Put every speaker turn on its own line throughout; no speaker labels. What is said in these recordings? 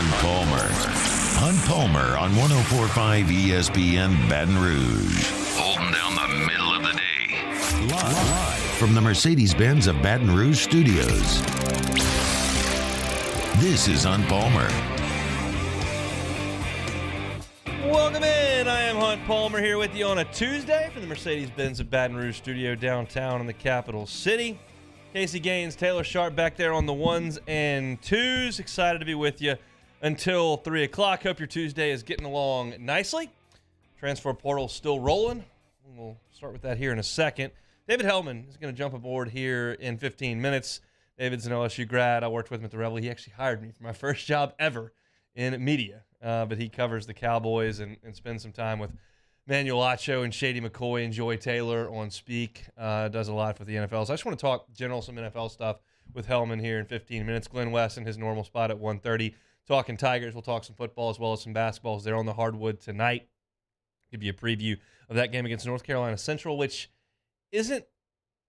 Hunt Palmer. Hunt Palmer on 104.5 ESPN Baton Rouge. Holding down the middle of the day. Live from the Mercedes-Benz of Baton Rouge studios. This is Hunt Palmer.
Welcome in. I am Hunt Palmer here with you on a Tuesday from the Mercedes-Benz of Baton Rouge studio downtown in the capital city. Casey Gaines, Taylor Sharp back there on the ones and twos. Excited to be with you until 3 o'clock. Hope your Tuesday is getting along nicely. Transfer portal still rolling. We'll start with that here in a second. David Helman is going to jump aboard here in 15 minutes. David's an LSU grad. I worked with him at the Rebel. He actually hired me for my first job ever in media. But he covers the Cowboys and spends some time with Manuel Acho and Shady McCoy and Joy Taylor on Speak. Does a lot for the NFL. So I just want to talk some NFL stuff with Helman here in 15 minutes. Glenn West in his normal spot at 1:30. Talking Tigers. We'll talk some football as well as some basketballs. They're on the hardwood tonight. Give you a preview of that game against North Carolina Central, which isn't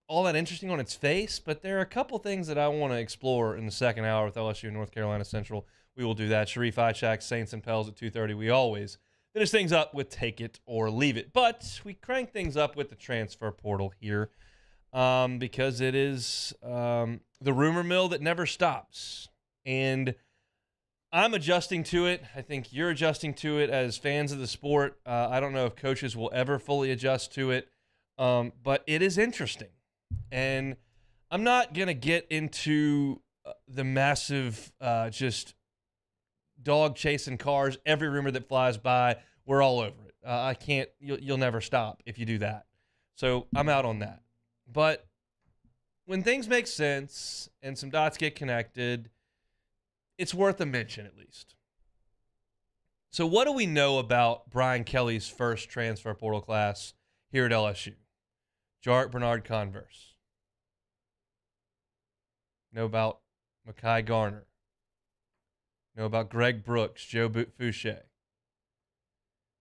all that interesting on its face, but there are a couple things that I want to explore in the second hour with LSU and North Carolina Central. We will do that. Sharif Ishak, Saints and Pels at 2:30. We always finish things up with Take It or Leave It. But we crank things up with the transfer portal here because it is the rumor mill that never stops. And I'm adjusting to it. I think you're adjusting to it as fans of the sport. I don't know if coaches will ever fully adjust to it, but it is interesting. And I'm not going to get into the massive just dog chasing cars. Every rumor that flies by, we're all over it. I can't, you'll never stop if you do that. So I'm out on that. But when things make sense and some dots get connected, it's worth a mention at least. So what do we know about Brian Kelly's first transfer portal class here at LSU? Jarek Bernard-Converse. Know about Mekhi Garner. Know about Greg Brooks, Joe Fouché.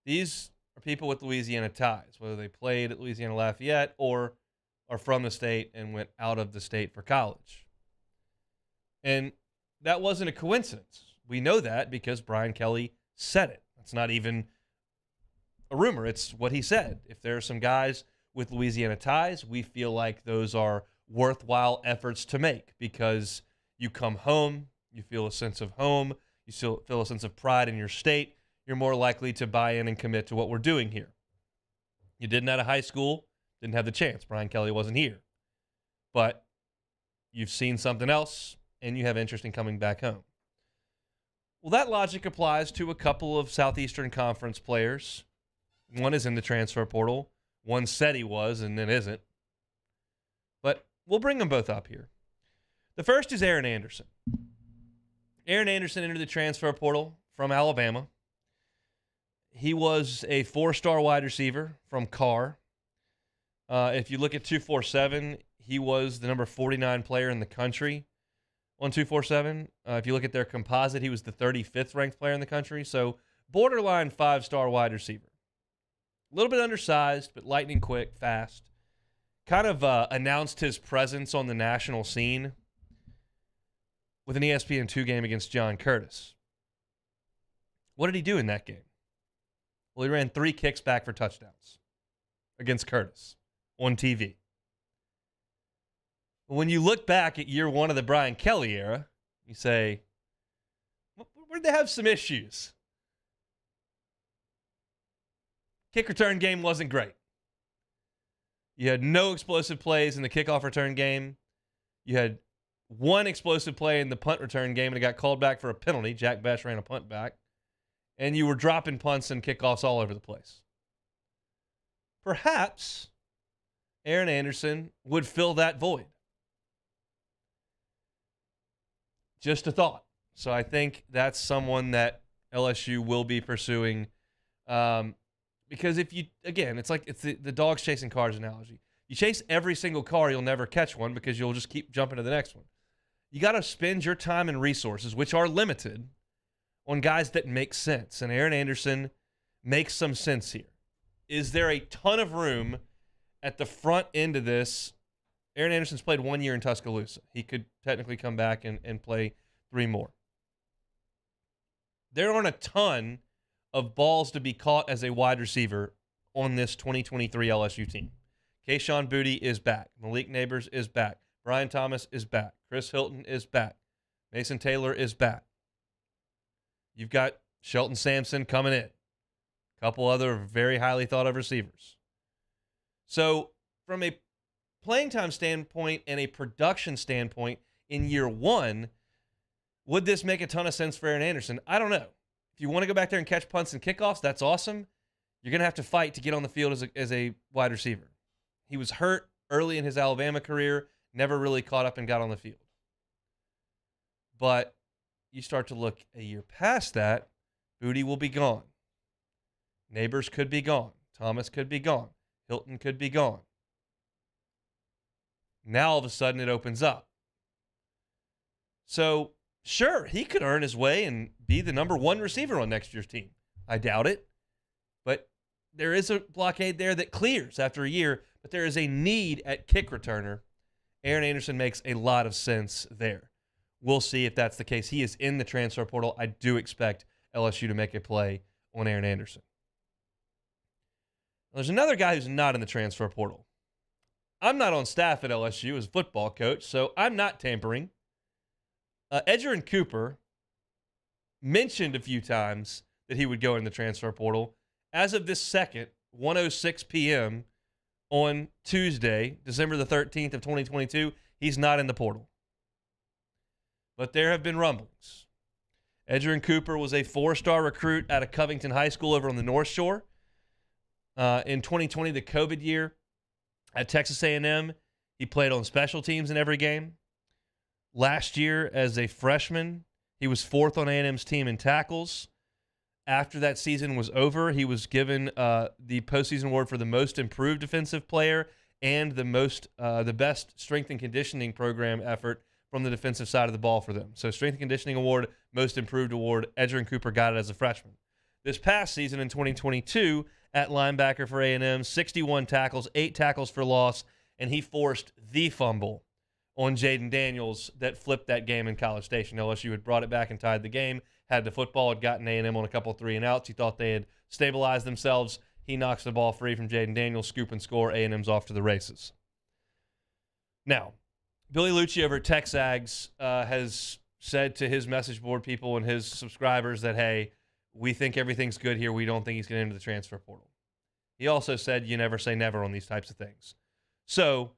These are people with Louisiana ties, whether they played at Louisiana Lafayette or are from the state and went out of the state for college. And that wasn't a coincidence. We know that because Brian Kelly said it. It's not even a rumor. It's what he said. If there are some guys with Louisiana ties, we feel like those are worthwhile efforts to make because you come home, you feel a sense of home, you still feel a sense of pride in your state, you're more likely to buy in and commit to what we're doing here. You didn't out of high school, didn't have the chance. Brian Kelly wasn't here. But you've seen something else, and you have interest in coming back home. Well, that logic applies to a couple of Southeastern Conference players. One is in the transfer portal. One said he was, and then isn't. But we'll bring them both up here. The first is Aaron Anderson. Aaron Anderson entered the transfer portal from Alabama. He was a 4-star wide receiver from Carr. If you look at 247, he was the number 49 player in the country on 247. If you look at their composite, he was the 35th ranked player in the country. So borderline 5-star wide receiver. A little bit undersized, but lightning quick, fast. Kind of announced his presence on the national scene with an ESPN 2 game against John Curtis. What did he do in that game? Well, he ran 3 kicks back for touchdowns against Curtis on TV. When you look back at year 1 of the Brian Kelly era, you say, where'd they have some issues? Kick return game wasn't great. You had no explosive plays in the kickoff return game. You had one explosive play in the punt return game, and it got called back for a penalty. Jack Bech ran a punt back. And you were dropping punts and kickoffs all over the place. Perhaps Aaron Anderson would fill that void. Just a thought. So I think that's someone that LSU will be pursuing. Because if you, again, it's like it's the dogs chasing cars analogy. You chase every single car, you'll never catch one because you'll just keep jumping to the next one. You got to spend your time and resources, which are limited, on guys that make sense. And Aaron Anderson makes some sense here. Is there a ton of room at the front end of this? Aaron Anderson's played 1 year in Tuscaloosa. He could technically come back and play 3 more. there aren't a ton of balls to be caught as a wide receiver on this 2023 LSU team. Kayshon Boutte is back. Malik Neighbors is back. Brian Thomas is back. Chris Hilton is back. Mason Taylor is back. You've got Shelton Sampson coming in. A couple other very highly thought of receivers. So from a playing time standpoint and a production standpoint in year one, would this make a ton of sense for Aaron Anderson? I don't know. If you want to go back there and catch punts and kickoffs, that's awesome. You're going to have to fight to get on the field as a wide receiver. He was hurt early in his Alabama career, never really caught up and got on the field. But you start to look a year past that, Boutte will be gone. Neighbors could be gone. Thomas could be gone. Hilton could be gone. Now all of a sudden it opens up. So, sure, he could earn his way and be the number one receiver on next year's team. I doubt it. But there is a blockade there that clears after a year, but there is a need at kick returner. Aaron Anderson makes a lot of sense there. We'll see if that's the case. He is in the transfer portal. I do expect LSU to make a play on Aaron Anderson. There's another guy who's not in the transfer portal. I'm not on staff at LSU as football coach, so I'm not tampering. Edgerrin Cooper mentioned a few times that he would go in the transfer portal. As of this second, 1:06 p.m. on Tuesday, December the 13th of 2022, he's not in the portal. But there have been rumblings. Edgerrin Cooper was a 4-star recruit out of Covington High School over on the North Shore. In 2020, the COVID year at Texas A&M, he played on special teams in every game. Last year, as a freshman, he was 4th on A&M's team in tackles. After that season was over, he was given the postseason award for the most improved defensive player and the best strength and conditioning program effort from the defensive side of the ball for them. So strength and conditioning award, most improved award, Edgerrin Cooper got it as a freshman. This past season in 2022, at linebacker for A&M, 61 tackles, 8 tackles for loss, and he forced the fumble on Jaden Daniels that flipped that game in College Station. LSU had brought it back and tied the game, had the football, had gotten A&M on a couple 3-and-outs. He thought they had stabilized themselves. He knocks the ball free from Jaden Daniels, scoop and score. A&M's off to the races. Now, Billy Leach over at TexAgs has said to his message board people and his subscribers that, hey, we think everything's good here. We don't think he's going to enter the transfer portal. He also said you never say never on these types of things. So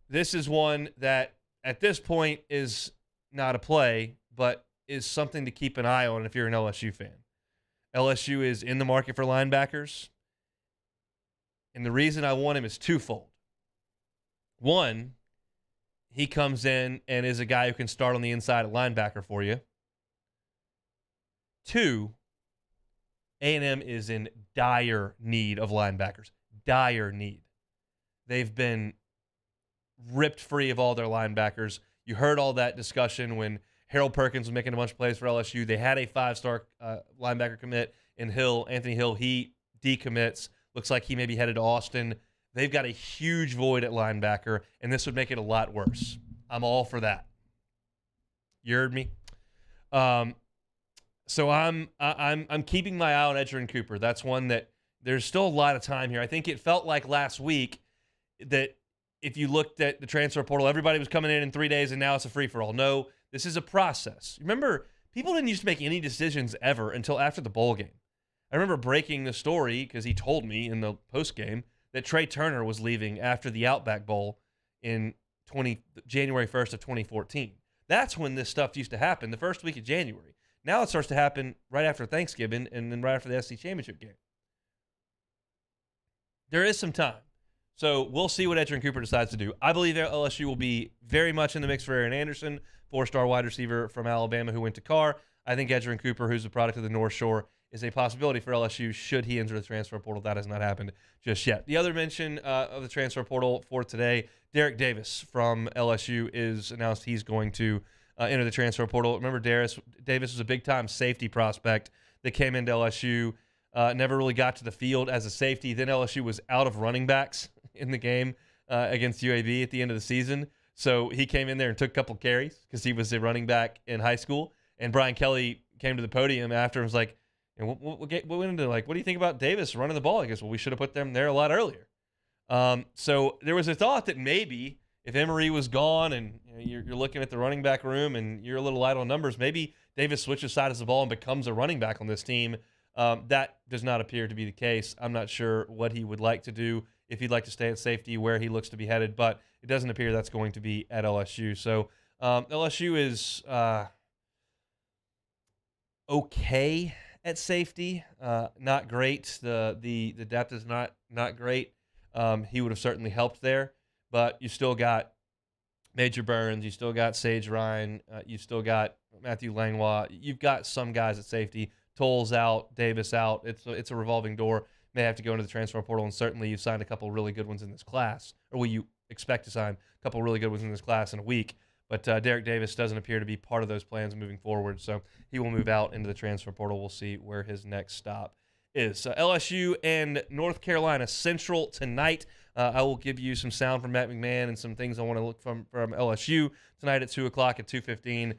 this is one that at this point is not a play, but is something to keep an eye on if you're an LSU fan. LSU is in the market for linebackers, and the reason I want him is twofold. One, he comes in and is a guy who can start on the inside at linebacker for you. Two, A&M is in dire need of linebackers. Dire need. They've been ripped free of all their linebackers. You heard all that discussion when Harold Perkins was making a bunch of plays for LSU. They had a 5-star linebacker commit in Hill, Anthony Hill. He decommits. Looks like he may be headed to Austin. They've got a huge void at linebacker, and this would make it a lot worse. I'm all for that. You heard me? So I'm keeping my eye on Edgerrin Cooper. That's one that there's still a lot of time here. I think it felt like last week that if you looked at the transfer portal, everybody was coming in 3 days, and now it's a free-for-all. No, this is a process. Remember, people didn't used to make any decisions ever until after the bowl game. I remember breaking the story because he told me in the post game that Trey Turner was leaving after the Outback Bowl in January 1st of 2014. That's when this stuff used to happen, the first week of January. Now it starts to happen right after Thanksgiving and then right after the SEC Championship game. There is some time. So we'll see what Edgerrin Cooper decides to do. I believe LSU will be very much in the mix for Aaron Anderson, 4-star wide receiver from Alabama who went to Carr. I think Edgerrin Cooper, who's a product of the North Shore, is a possibility for LSU should he enter the transfer portal. That has not happened just yet. The other mention of the transfer portal for today, Derek Davis from LSU is announced he's going to enter the transfer portal. Remember, Davis was a big-time safety prospect that came into LSU, never really got to the field as a safety. Then LSU was out of running backs in the game against UAB at the end of the season. So he came in there and took a couple carries because he was a running back in high school. And Brian Kelly came to the podium after and was like, and what went into like, what do you think about Davis running the ball? I guess, well, we should have put them there a lot earlier. So there was a thought that maybe if Emery was gone and you're looking at the running back room and you're a little light on numbers, maybe Davis switches sides of the ball and becomes a running back on this team. That does not appear to be the case. I'm not sure what he would like to do, if he'd like to stay at safety, where he looks to be headed, but it doesn't appear that's going to be at LSU. So LSU is okay at safety, not great. The depth is not great. He would have certainly helped there, but you still got Major Burns, you still got Sage Ryan, you still got Matthew Langlois. You've got some guys at safety. Tolles out, Davis out. It's a revolving door. May have to go into the transfer portal, and certainly you've signed a couple of really good ones in this class, or will you expect to sign a couple of really good ones in this class in a week. But Derek Davis doesn't appear to be part of those plans moving forward, so he will move out into the transfer portal. We'll see where his next stop is. LSU and North Carolina Central tonight. I will give you some sound from Matt McMahon and some things I want to look from LSU tonight at 2 o'clock at 2:15.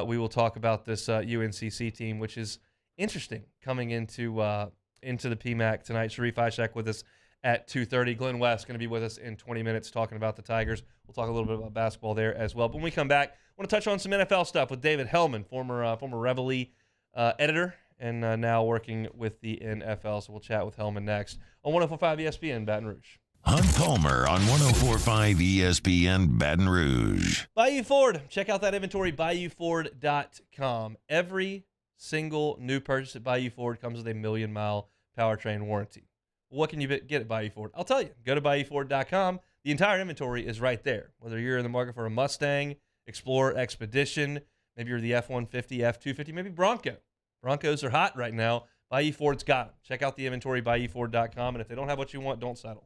We will talk about this UNCC team, which is interesting coming into the PMAC tonight. Sharif Ishak with us at 2:30. Glenn West going to be with us in 20 minutes talking about the Tigers. We'll talk a little bit about basketball there as well. But when we come back, I want to touch on some NFL stuff with David Helman, former Reveille editor, and now working with the NFL. So we'll chat with Helman next on 104.5 ESPN Baton Rouge.
Hunt Palmer on 104.5 ESPN Baton Rouge.
Bayou Ford. Check out that inventory, BayouFord.com. Every single new purchase at Bayou Ford comes with a 1,000,000-mile powertrain warranty. What can you get at Bayou Ford? I'll tell you. Go to BayouFord.com. The entire inventory is right there. Whether you're in the market for a Mustang, Explorer, Expedition, maybe you're the F-150, F-250, maybe Bronco. Broncos are hot right now. Bayou Ford's got them. Check out the inventory, BayouFord.com, and if they don't have what you want, don't settle.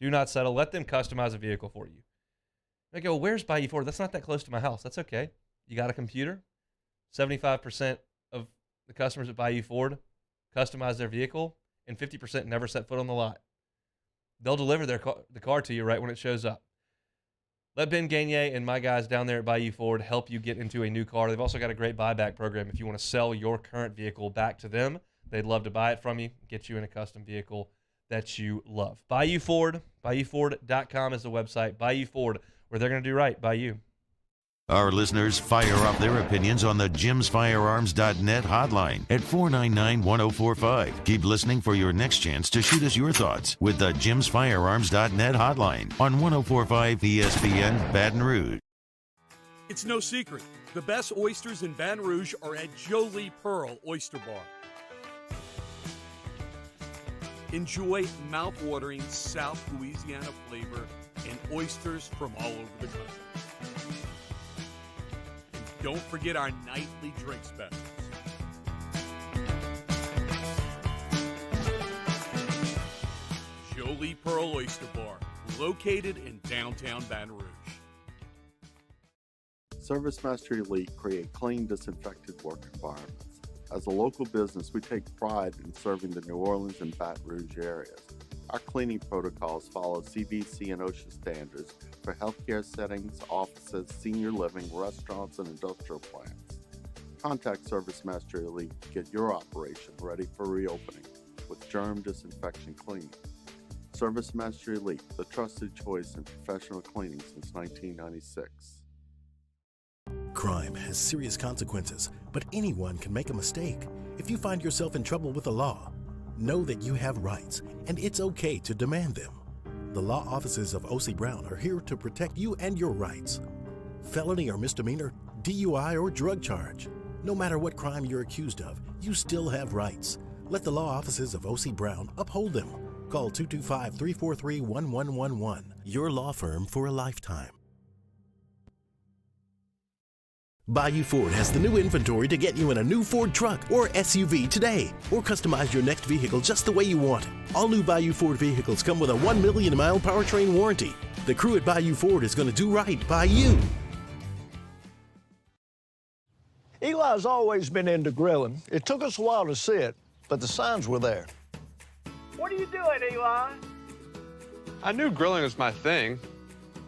Do not settle. Let them customize a vehicle for you. They go, well, where's Bayou Ford? That's not that close to my house. That's okay. You got a computer? 75% of the customers at Bayou Ford customize their vehicle, and 50% never set foot on the lot. They'll deliver the car to you right when it shows up. Let Ben Gagne and my guys down there at Bayou Ford help you get into a new car. They've also got a great buyback program. If you want to sell your current vehicle back to them, they'd love to buy it from you, get you in a custom vehicle that you love. Bayou Ford, BayouFord.com is the website. Bayou Ford, where they're going to do right by you.
Our listeners fire off their opinions on the JimsFirearms.net hotline at 499-1045. Keep listening for your next chance to shoot us your thoughts with the JimsFirearms.net hotline on 104.5 ESPN Baton Rouge.
It's no secret. The best oysters in Baton Rouge are at Jolie Pearl Oyster Bar. Enjoy mouth-watering South Louisiana flavor and oysters from all over the country. Don't forget our nightly drink specials. Jolie Pearl Oyster Bar, located in downtown Baton Rouge.
ServiceMaster Elite create clean, disinfected work environments. As a local business, we take pride in serving the New Orleans and Baton Rouge areas. Our cleaning protocols follow CDC and OSHA standards for healthcare settings, offices, senior living, restaurants, and industrial plants. Contact ServiceMaster Elite to get your operation ready for reopening with germ disinfection cleaning. ServiceMaster Elite, the trusted choice in professional cleaning since 1996.
Crime has serious consequences, but anyone can make a mistake. If you find yourself in trouble with the law, know that you have rights, and it's okay to demand them. The law offices of O.C. Brown are here to protect you and your rights. Felony or misdemeanor, DUI or drug charge. No matter what crime you're accused of, you still have rights. Let the law offices of O.C. Brown uphold them. Call 225-343-1111. Your law firm for a lifetime. Bayou Ford has the new inventory to get you in a new Ford truck or SUV today, or customize your next vehicle just the way you want. All new Bayou Ford vehicles come with a 1,000,000-mile powertrain warranty. The crew at Bayou Ford is going to do right by you.
Eli's always been into grilling. It took us a while to see it, but the signs were there.
What are you doing, Eli?
I knew grilling was my thing.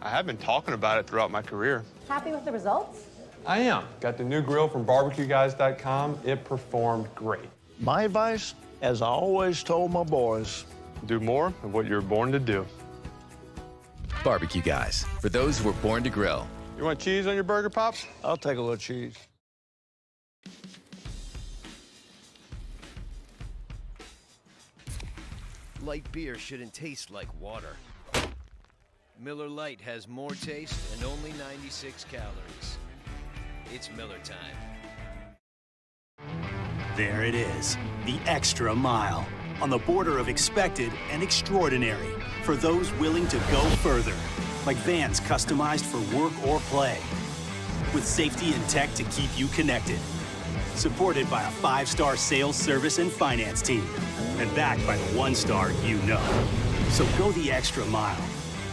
I have been talking about it throughout my career.
Happy with the results?
I am. Got the new grill from barbecueguys.com. It performed great.
My advice, as I always told my boys,
Do more of what you're born to do.
Barbecue Guys, for those who were born to grill.
You want cheese on your burger, Pops?
I'll take a little cheese.
Light beer shouldn't taste like water. Miller Lite has more taste and only 96 calories. It's Miller time.
There it is, the extra mile. On the border of expected and extraordinary. For those willing to go further. Like vans customized for work or play. With safety and tech to keep you connected. Supported by a 5-star sales, service, and finance team. And backed by the 1-star you know. So go the extra mile.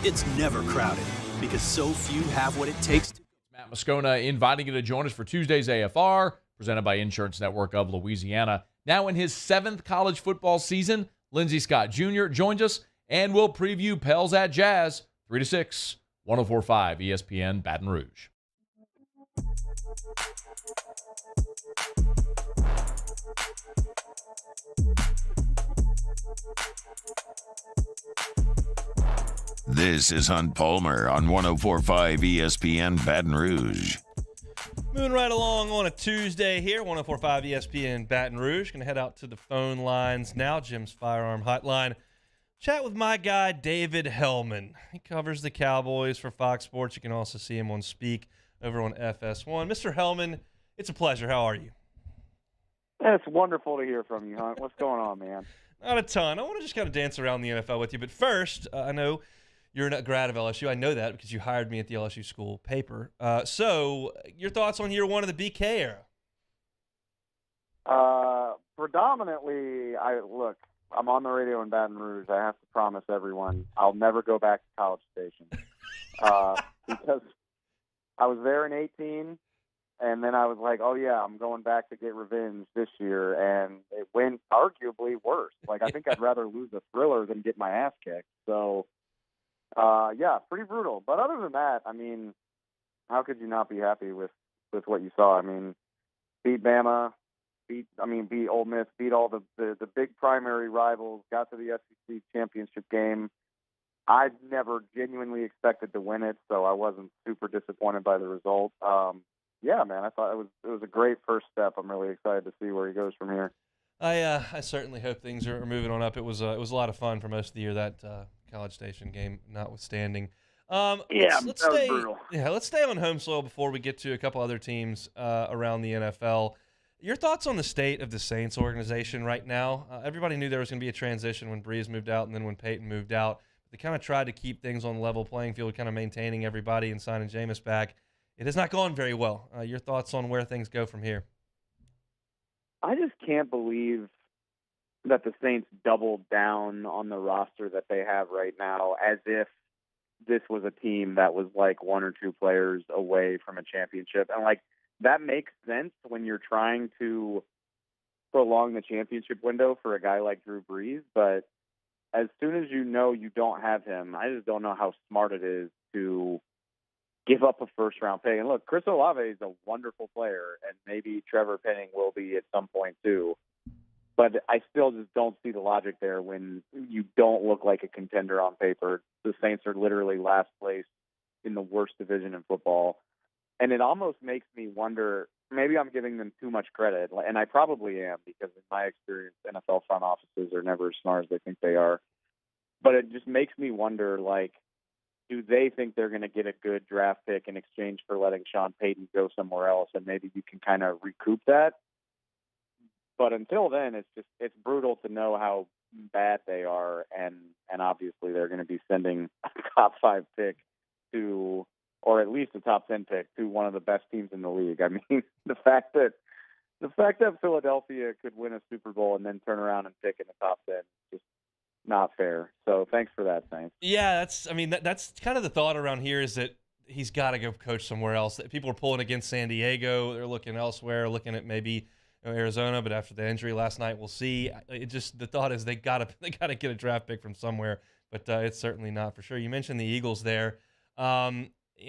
It's never crowded because so few have what it takes to.
Matt Moscona inviting you to join us for Tuesday's AFR, presented by Insurance Network of Louisiana. Now in his 7th college football season, Lindsey Scott Jr. joins us, and we'll preview Pels at Jazz, 3 to 6, 104.5 ESPN Baton Rouge.
This is Hunt Palmer on 104.5 ESPN Baton Rouge.
Moving right along on a Tuesday here, 104.5 ESPN Baton Rouge. Going to head out to the phone lines now, Jim's Firearm Hotline. Chat with my guy, David Helman. He covers the Cowboys for Fox Sports. You can also see him on Speak over on FS1. Mr. Helman, it's a pleasure. How are you?
It's wonderful to hear from you, Hunt. What's going on, man?
Not a ton. I want to just kind of dance around the NFL with you. But first, I know you're a grad of LSU. I know that because you hired me at the LSU school paper. So your thoughts on year one of the BK era?
Predominantly, I'm on the radio in Baton Rouge. I have to promise everyone I'll never go back to College Station because I was there in 18, and then I was like, oh, yeah, I'm going back to get revenge this year, and it went arguably worse. Like, I think I'd rather lose a thriller than get my ass kicked. So, yeah, pretty brutal. But other than that, I mean, how could you not be happy with what you saw? I mean, beat Bama, beat Ole Miss, beat all the big primary rivals, got to the SEC championship game. I never genuinely expected to win it, so I wasn't super disappointed by the result. Yeah, man, I thought it was a great first step. I'm really excited to see where he goes from here.
I certainly hope things are moving on up. It was a lot of fun for most of the year, that College Station game notwithstanding. Let's stay.
Brutal.
Yeah, let's stay on home soil before we get to a couple other teams around the NFL. Your thoughts on the state of the Saints organization right now? Everybody knew there was going to be a transition when Breeze moved out and then when Peyton moved out. They kind of tried to keep things on level playing field, kind of maintaining everybody and signing Jameis back. It has not gone very well. Your thoughts on where things go from here?
I just can't believe that the Saints doubled down on the roster that they have right now as if this was a team that was like one or two players away from a championship. And, like, that makes sense when you're trying to prolong the championship window for a guy like Drew Brees. But as soon as you know you don't have him, I just don't know how smart it is to give up a first-round pick. And look, Chris Olave is a wonderful player, and maybe Trevor Penning will be at some point too. But I still just don't see the logic there when you don't look like a contender on paper. The Saints are literally last place in the worst division in football. And it almost makes me wonder, maybe I'm giving them too much credit, and I probably am, because in my experience, NFL front offices are never as smart as they think they are. But it just makes me wonder, like, do they think they're going to get a good draft pick in exchange for letting Sean Payton go somewhere else, and maybe you can kind of recoup that? But until then, it's brutal to know how bad they are, and obviously they're going to be sending a top 5 pick to, or at least a top 10 pick to, one of the best teams in the league. I mean, the fact that Philadelphia could win a Super Bowl and then turn around and pick in the top 10 is just not fair. So thanks for that, Saints.
Yeah, that's kind of the thought around here, is that he's got to go coach somewhere else. People are pulling against San Diego. They're looking elsewhere, looking at maybe Arizona, but after the injury last night, we'll see. The thought is they gotta get a draft pick from somewhere, but it's certainly not for sure. You mentioned the Eagles there.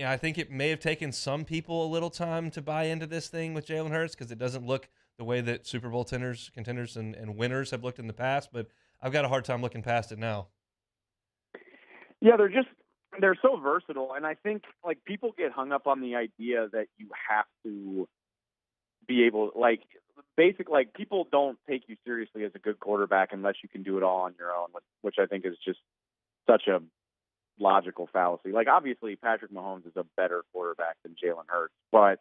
I think it may have taken some people a little time to buy into this thing with Jalen Hurts because it doesn't look the way that Super Bowl contenders, and winners have looked in the past. But I've got a hard time looking past it now.
Yeah, they're so versatile, and I think like people get hung up on the idea that you have to be able people don't take you seriously as a good quarterback unless you can do it all on your own, which I think is just such a logical fallacy. Like, obviously, Patrick Mahomes is a better quarterback than Jalen Hurts, but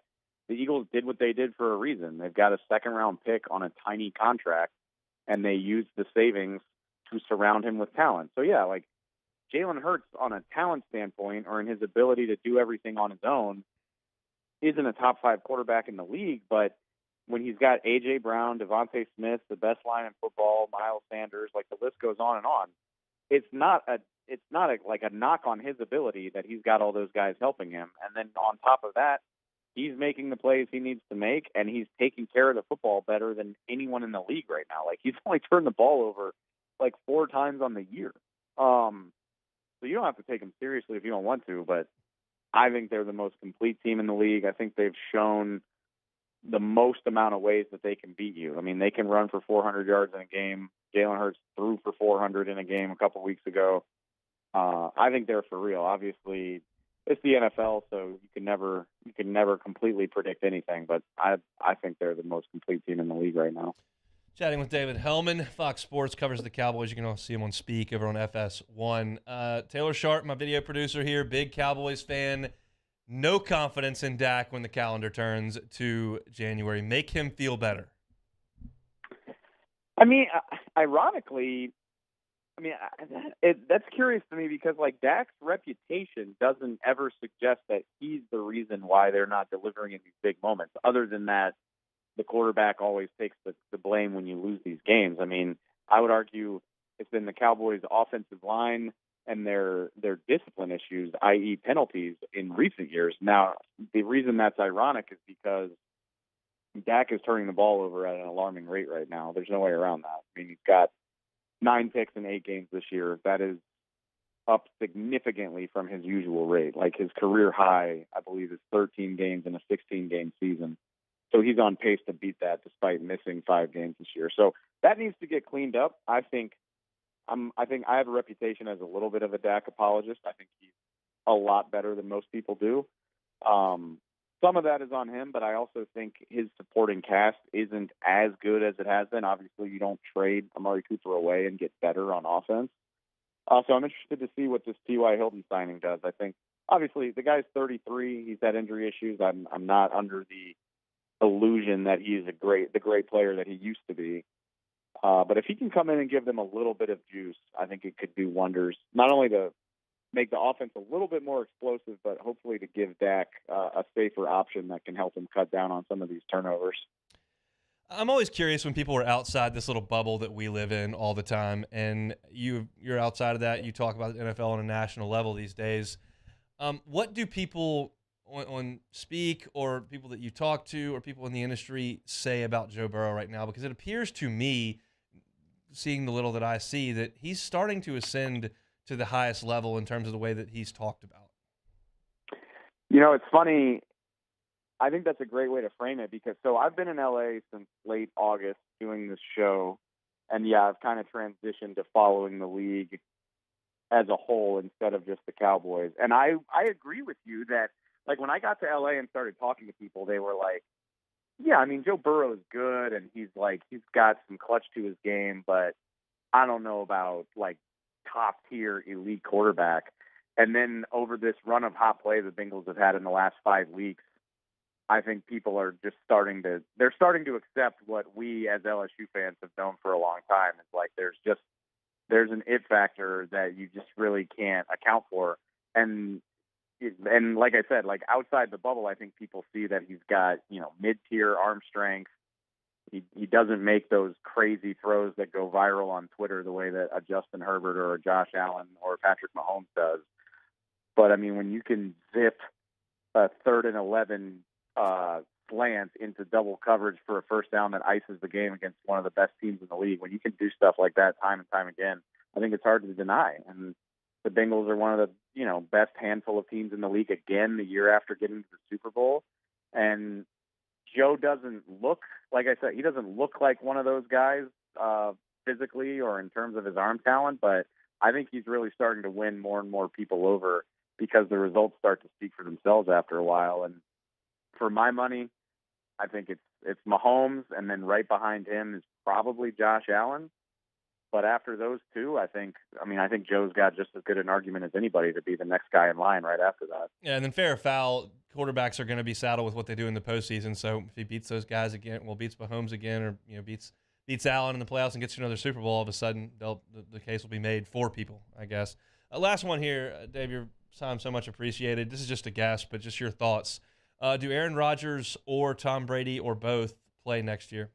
the Eagles did what they did for a reason. They've got a second-round pick on a tiny contract, and they used the savings to surround him with talent. So, yeah, like, Jalen Hurts, on a talent standpoint, or in his ability to do everything on his own, isn't a top-5 quarterback in the league, but when he's got A.J. Brown, Devontae Smith, the best line in football, Miles Sanders, like the list goes on and on. It's not a knock on his ability that he's got all those guys helping him. And then on top of that, he's making the plays he needs to make, and he's taking care of the football better than anyone in the league right now. Like, he's only turned the ball over like 4 times on the year. So you don't have to take him seriously if you don't want to, but I think they're the most complete team in the league. I think they've shown the most amount of ways that they can beat you. I mean, they can run for 400 yards in a game. Jalen Hurts threw for 400 in a game a couple weeks ago. I think they're for real. Obviously, it's the NFL, so you can never completely predict anything. But I think they're the most complete team in the league right now.
Chatting with David Helman. Fox Sports covers the Cowboys. You can also see him on Speak over on FS1. Taylor Sharp, my video producer here, big Cowboys fan. No confidence in Dak when the calendar turns to January. Make him feel better.
I mean, ironically, that's curious to me because, like, Dak's reputation doesn't ever suggest that he's the reason why they're not delivering in these big moments. Other than that, the quarterback always takes the blame when you lose these games. I mean, I would argue it's been the Cowboys' offensive line and their discipline issues, i.e. penalties, in recent years. Now, the reason that's ironic is because Dak is turning the ball over at an alarming rate right now. There's no way around that. I mean, he's got 9 picks in 8 games this year. That is up significantly from his usual rate. Like, his career high, I believe, is 13 games in a 16-game season. So he's on pace to beat that despite missing 5 games this year. So that needs to get cleaned up. I think I have a reputation as a little bit of a Dak apologist. I think he's a lot better than most people do. Some of that is on him, but I also think his supporting cast isn't as good as it has been. Obviously, you don't trade Amari Cooper away and get better on offense. So I'm interested to see what this T.Y. Hilton signing does. I think, obviously, the guy's 33. He's had injury issues. I'm not under the illusion that he's the great player that he used to be. But if he can come in and give them a little bit of juice, I think it could do wonders, not only to make the offense a little bit more explosive, but hopefully to give Dak a safer option that can help him cut down on some of these turnovers.
I'm always curious when people are outside this little bubble that we live in all the time, and you're outside of that. You talk about the NFL on a national level these days. What do people on Speak or people that you talk to or people in the industry say about Joe Burrow right now? Because it appears to me, seeing the little that I see, that he's starting to ascend to the highest level in terms of the way that he's talked about.
You know, it's funny. I think that's a great way to frame it because I've been in LA since late August doing this show. And yeah, I've kind of transitioned to following the league as a whole instead of just the Cowboys. And I agree with you that, like, when I got to LA and started talking to people, they were like, yeah, I mean, Joe Burrow is good and he's got some clutch to his game, but I don't know about like top tier elite quarterback. And then over this run of hot play the Bengals have had in the last 5 weeks, I think people are just starting to accept what we as LSU fans have known for a long time. It's like there's an it factor that you just really can't account for. And like I said, like outside the bubble, I think people see that he's got, mid-tier arm strength. He doesn't make those crazy throws that go viral on Twitter the way that a Justin Herbert or a Josh Allen or Patrick Mahomes does. But I mean, when you can zip a 3rd and 11 slant into double coverage for a first down that ices the game against one of the best teams in the league, when you can do stuff like that time and time again, I think it's hard to deny. And the Bengals are one of the, best handful of teams in the league again the year after getting to the Super Bowl. And Joe doesn't look, like I said, he doesn't look like one of those guys physically or in terms of his arm talent, but I think he's really starting to win more and more people over because the results start to speak for themselves after a while. And for my money, I think it's Mahomes, and then right behind him is probably Josh Allen. But after those two, I think Joe's got just as good an argument as anybody to be the next guy in line right after that.
Yeah, and then fair or foul, quarterbacks are going to be saddled with what they do in the postseason. So if he beats those guys again, beats Mahomes again, or beats Allen in the playoffs and gets you another Super Bowl, all of a sudden the case will be made for people, I guess. Last one here, Dave, your time so much appreciated. This is just a guess, but just your thoughts. Do Aaron Rodgers or Tom Brady or both play next year?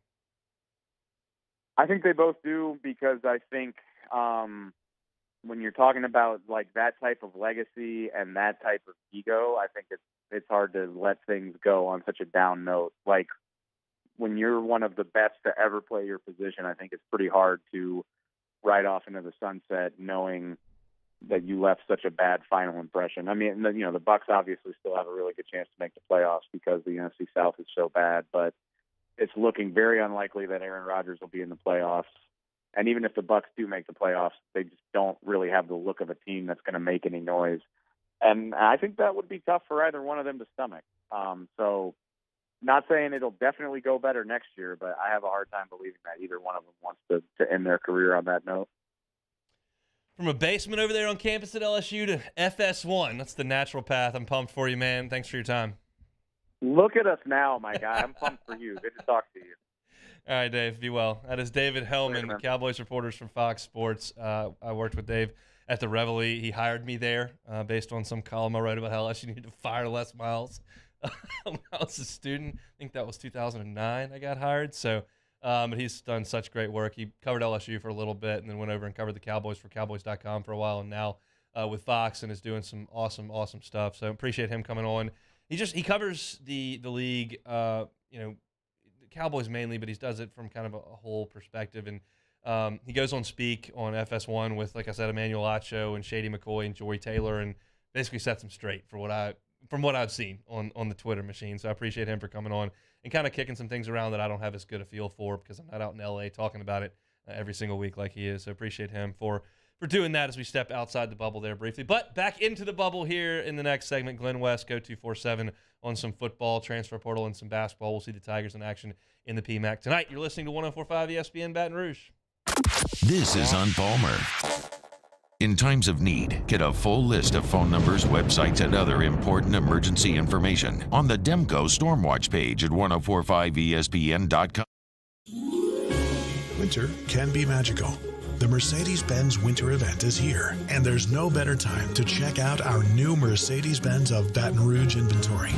I think they both do, because I think when you're talking about like that type of legacy and that type of ego, I think it's hard to let things go on such a down note. Like when you're one of the best to ever play your position, I think it's pretty hard to ride off into the sunset knowing that you left such a bad final impression. I mean, the Bucks obviously still have a really good chance to make the playoffs because the NFC South is so bad, but it's looking very unlikely that Aaron Rodgers will be in the playoffs. And even if the Bucks do make the playoffs, they just don't really have the look of a team that's going to make any noise. And I think that would be tough for either one of them to stomach. So not saying it'll definitely go better next year, but I have a hard time believing that either one of them wants to end their career on that note.
From a basement over there on campus at LSU to FS1, that's the natural path. I'm pumped for you, man. Thanks for your time.
Look at us now, my guy. I'm pumped for you. Good to talk to you.
All right, Dave. Be well. That is David Helman, Cowboys reporters from Fox Sports. I worked with Dave at the Reveille. He hired me there based on some column I wrote about how LSU needed to fire Les Miles. When I was a student, I think that was 2009 I got hired. So, but he's done such great work. He covered LSU for a little bit and then went over and covered the Cowboys for Cowboys.com for a while, and now with Fox, and is doing some awesome stuff. So appreciate him coming on. He covers the league, the Cowboys mainly, but he does it from kind of a whole perspective. And he goes on speak on FS1 with, like I said, Emmanuel Acho and Shady McCoy and Jory Taylor, and basically sets him straight from what I've seen on the Twitter machine. So I appreciate him for coming on and kind of kicking some things around that I don't have as good a feel for because I'm not out in LA talking about it every single week like he is. So appreciate him for doing that as we step outside the bubble there briefly. But back into the bubble here in the next segment. Glenn West, Go 247 on some football, transfer portal, and some basketball. We'll see the Tigers in action in the PMAC tonight. You're listening to 104.5 ESPN Baton Rouge.
This is On Palmer. In times of need, get a full list of phone numbers, websites, and other important emergency information on the Demco Stormwatch page at 1045ESPN.com.
Winter can be magical. The Mercedes-Benz Winter Event is here, and there's no better time to check out our new Mercedes-Benz of Baton Rouge inventory.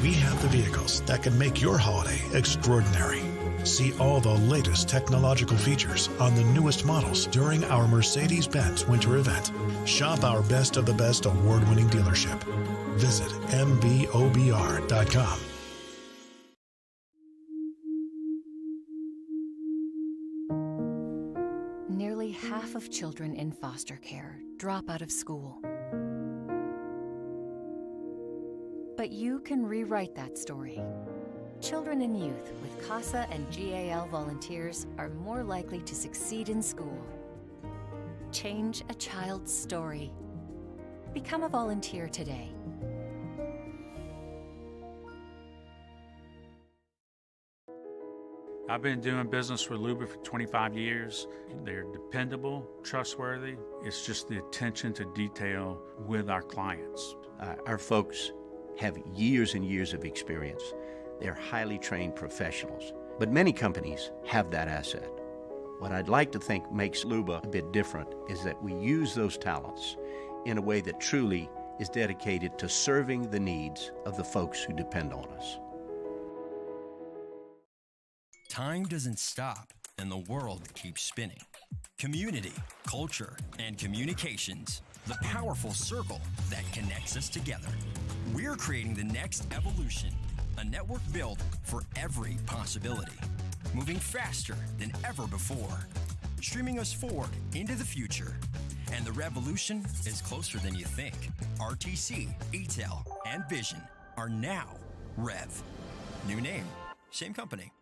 We have the vehicles that can make your holiday extraordinary. See all the latest technological features on the newest models during our Mercedes-Benz Winter Event. Shop our best of the best award-winning dealership. Visit mbobr.com.
Nearly half of children in foster care drop out of school. But you can rewrite that story. Children and youth with CASA and GAL volunteers are more likely to succeed in school. Change a child's story. Become a volunteer today.
I've been doing business with Luba for 25 years. They're dependable, trustworthy. It's just the attention to detail with our clients.
Our folks have years and years of experience. They're highly trained professionals, but many companies have that asset. What I'd like to think makes Luba a bit different is that we use those talents in a way that truly is dedicated to serving the needs of the folks who depend on us.
Time doesn't stop, and the world keeps spinning. Community, culture, and communications, the powerful circle that connects us together. We're creating the next evolution, a network built for every possibility, moving faster than ever before. streaming us forward into the future. And the revolution is closer than you think. RTC, ETEL, and Vision are now Rev. New name, same company.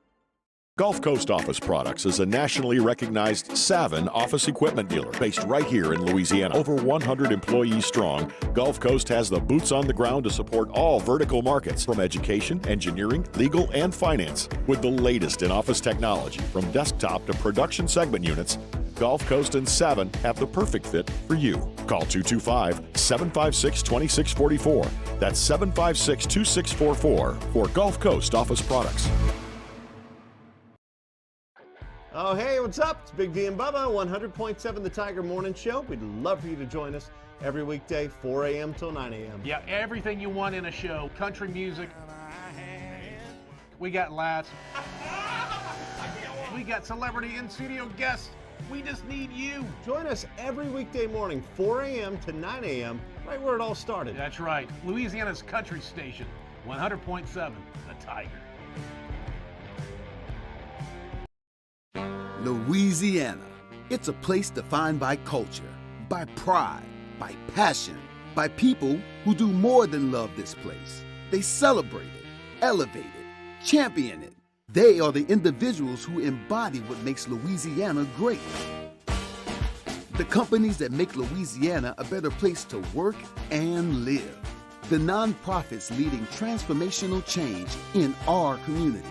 Gulf Coast Office Products is a nationally recognized Savin office equipment dealer based right here in Louisiana. Over 100 employees strong, Gulf Coast has the boots on the ground to support all vertical markets, from education, engineering, legal, and finance. With the latest in office technology, from desktop to production segment units, Gulf Coast and Savin have the perfect fit for you. Call 225-756-2644. That's 756-2644 for Gulf Coast Office Products.
Oh, hey, what's up? It's Big D and Bubba, 100.7 The Tiger Morning Show. We'd love for you to join us every weekday, 4 a.m. till 9 a.m.
Yeah, everything you want in a show. Country music. We got laughs. We got celebrity in-studio guests. We just need you.
Join us every weekday morning, 4 a.m. to 9 a.m., right where it all started.
That's right. Louisiana's country station, 100.7 The Tiger.
Louisiana. It's a place defined by culture, by pride, by passion, by people who do more than love this place. They celebrate it, elevate it, champion it. They are the individuals who embody what makes Louisiana great. The companies that make Louisiana a better place to work and live. The nonprofits leading transformational change in our communities.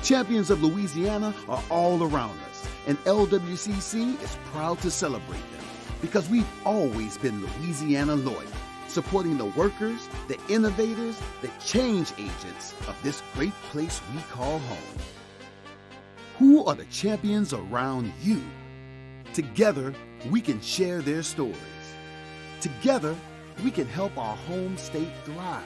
Champions of Louisiana are all around us, and LWCC is proud to celebrate them because we've always been Louisiana loyal, supporting the workers, the innovators, the change agents of this great place we call home. Who are the champions around you? Together, we can share their stories. Together, we can help our home state thrive.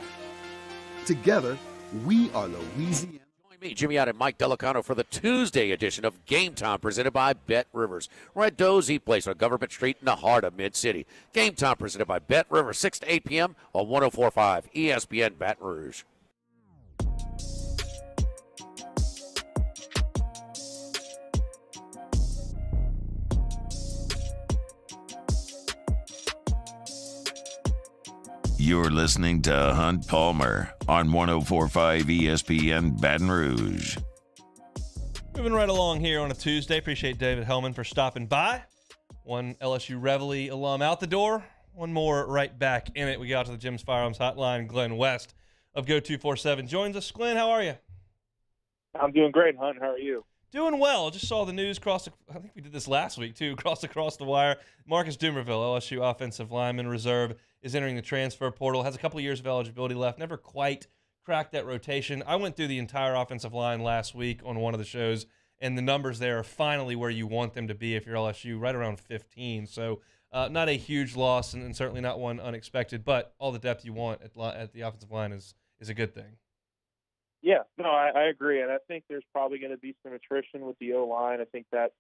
Together, we are Louisiana.
Me, Jimmy Out and Mike Delicano for the Tuesday edition of Game Time presented by Bet Rivers. We're at Doe's Eat Place on Government Street in the heart of Mid-City. Game Time presented by Bet Rivers, 6 to 8 p.m. on 104.5 ESPN Baton Rouge.
You're listening to Hunt Palmer on 104.5 ESPN Baton Rouge.
Moving right along here on a Tuesday. Appreciate David Helman for stopping by. One LSU Reveille alum out the door. One more right back in it. We got to the Jim's Firearms Hotline. Glenn West of Go247 joins us. Glenn, how are you?
I'm doing great, Hunt. How are you?
Doing well. Just saw the news I think we did this last week too, across the wire. Marcus Dumerville, LSU offensive lineman reserve, is entering the transfer portal, has a couple of years of eligibility left, never quite cracked that rotation. I went through the entire offensive line last week on one of the shows, and the numbers there are finally where you want them to be if you're LSU, right around 15. So not a huge loss, and certainly not one unexpected, but all the depth you want at the offensive line is a good thing.
Yeah, no, I agree, and I think there's probably going to be some attrition with the O-line. I think that's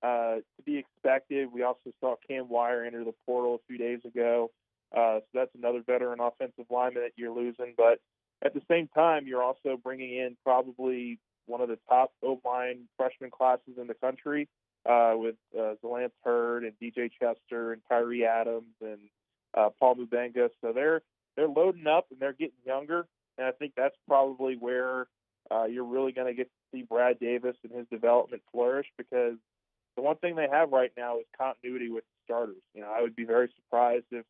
to be expected. We also saw Cam Wire enter the portal a few days ago, so that's another veteran offensive lineman that you're losing. But at the same time, you're also bringing in probably one of the top O-line freshman classes in the country with Zalance Hurd and DJ Chester and Tyree Adams and Paul Mubenga. So they're loading up and they're getting younger. And I think that's probably where you're really going to get to see Brad Davis and his development flourish, because the one thing they have right now is continuity with starters. You know, I would be very surprised if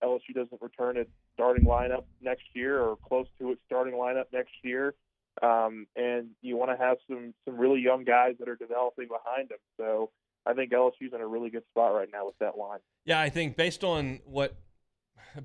LSU doesn't return its starting lineup next year or close to its starting lineup next year. And you want to have some really young guys that are developing behind them. So I think LSU's in a really good spot right now with that line.
Yeah, I think based on what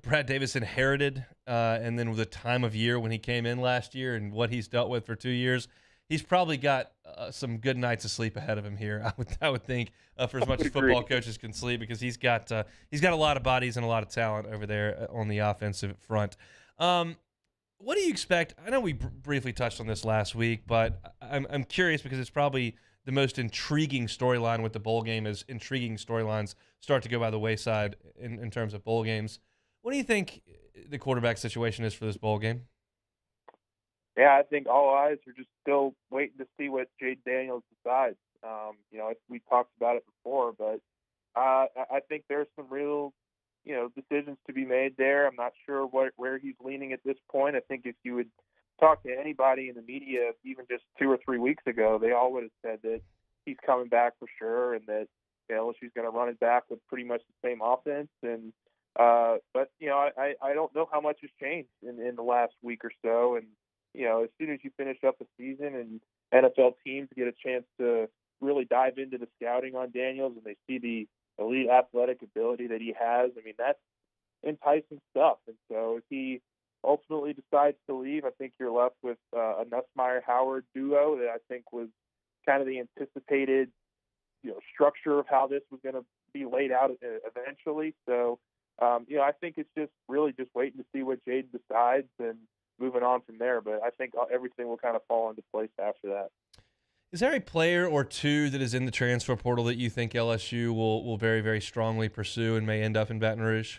Brad Davis inherited, and then with the time of year when he came in last year and what he's dealt with for 2 years, he's probably got some good nights of sleep ahead of him here. I would think for as much as football coaches can sleep, because he's got a lot of bodies and a lot of talent over there on the offensive front. What do you expect? I know we briefly touched on this last week, but I'm curious because it's probably the most intriguing storyline with the bowl game, as intriguing storylines start to go by the wayside in terms of bowl games. What do you think the quarterback situation is for this bowl game?
Yeah, I think all eyes are just still waiting to see what Jade Daniels decides. We talked about it before, but I think there's some real, decisions to be made there. I'm not sure where he's leaning at this point. I think if you would talk to anybody in the media, even just 2 or 3 weeks ago, they all would have said that he's coming back for sure, and that LSU's going to run it back with pretty much the same offense. And but I don't know how much has changed in the last week or so. And as soon as you finish up the season and NFL teams get a chance to really dive into the scouting on Daniels and they see the elite athletic ability that he has, I mean, that's enticing stuff. And so if he ultimately decides to leave, I think you're left with a Nussmeier-Howard duo that I think was kind of the anticipated, structure of how this was going to be laid out eventually. So, I think it's just really just waiting to see what Jaden decides and moving on from there. But I think everything will kind of fall into place after that.
Is there a player or two that is in the transfer portal that you think LSU will very, very strongly pursue and may end up in Baton Rouge?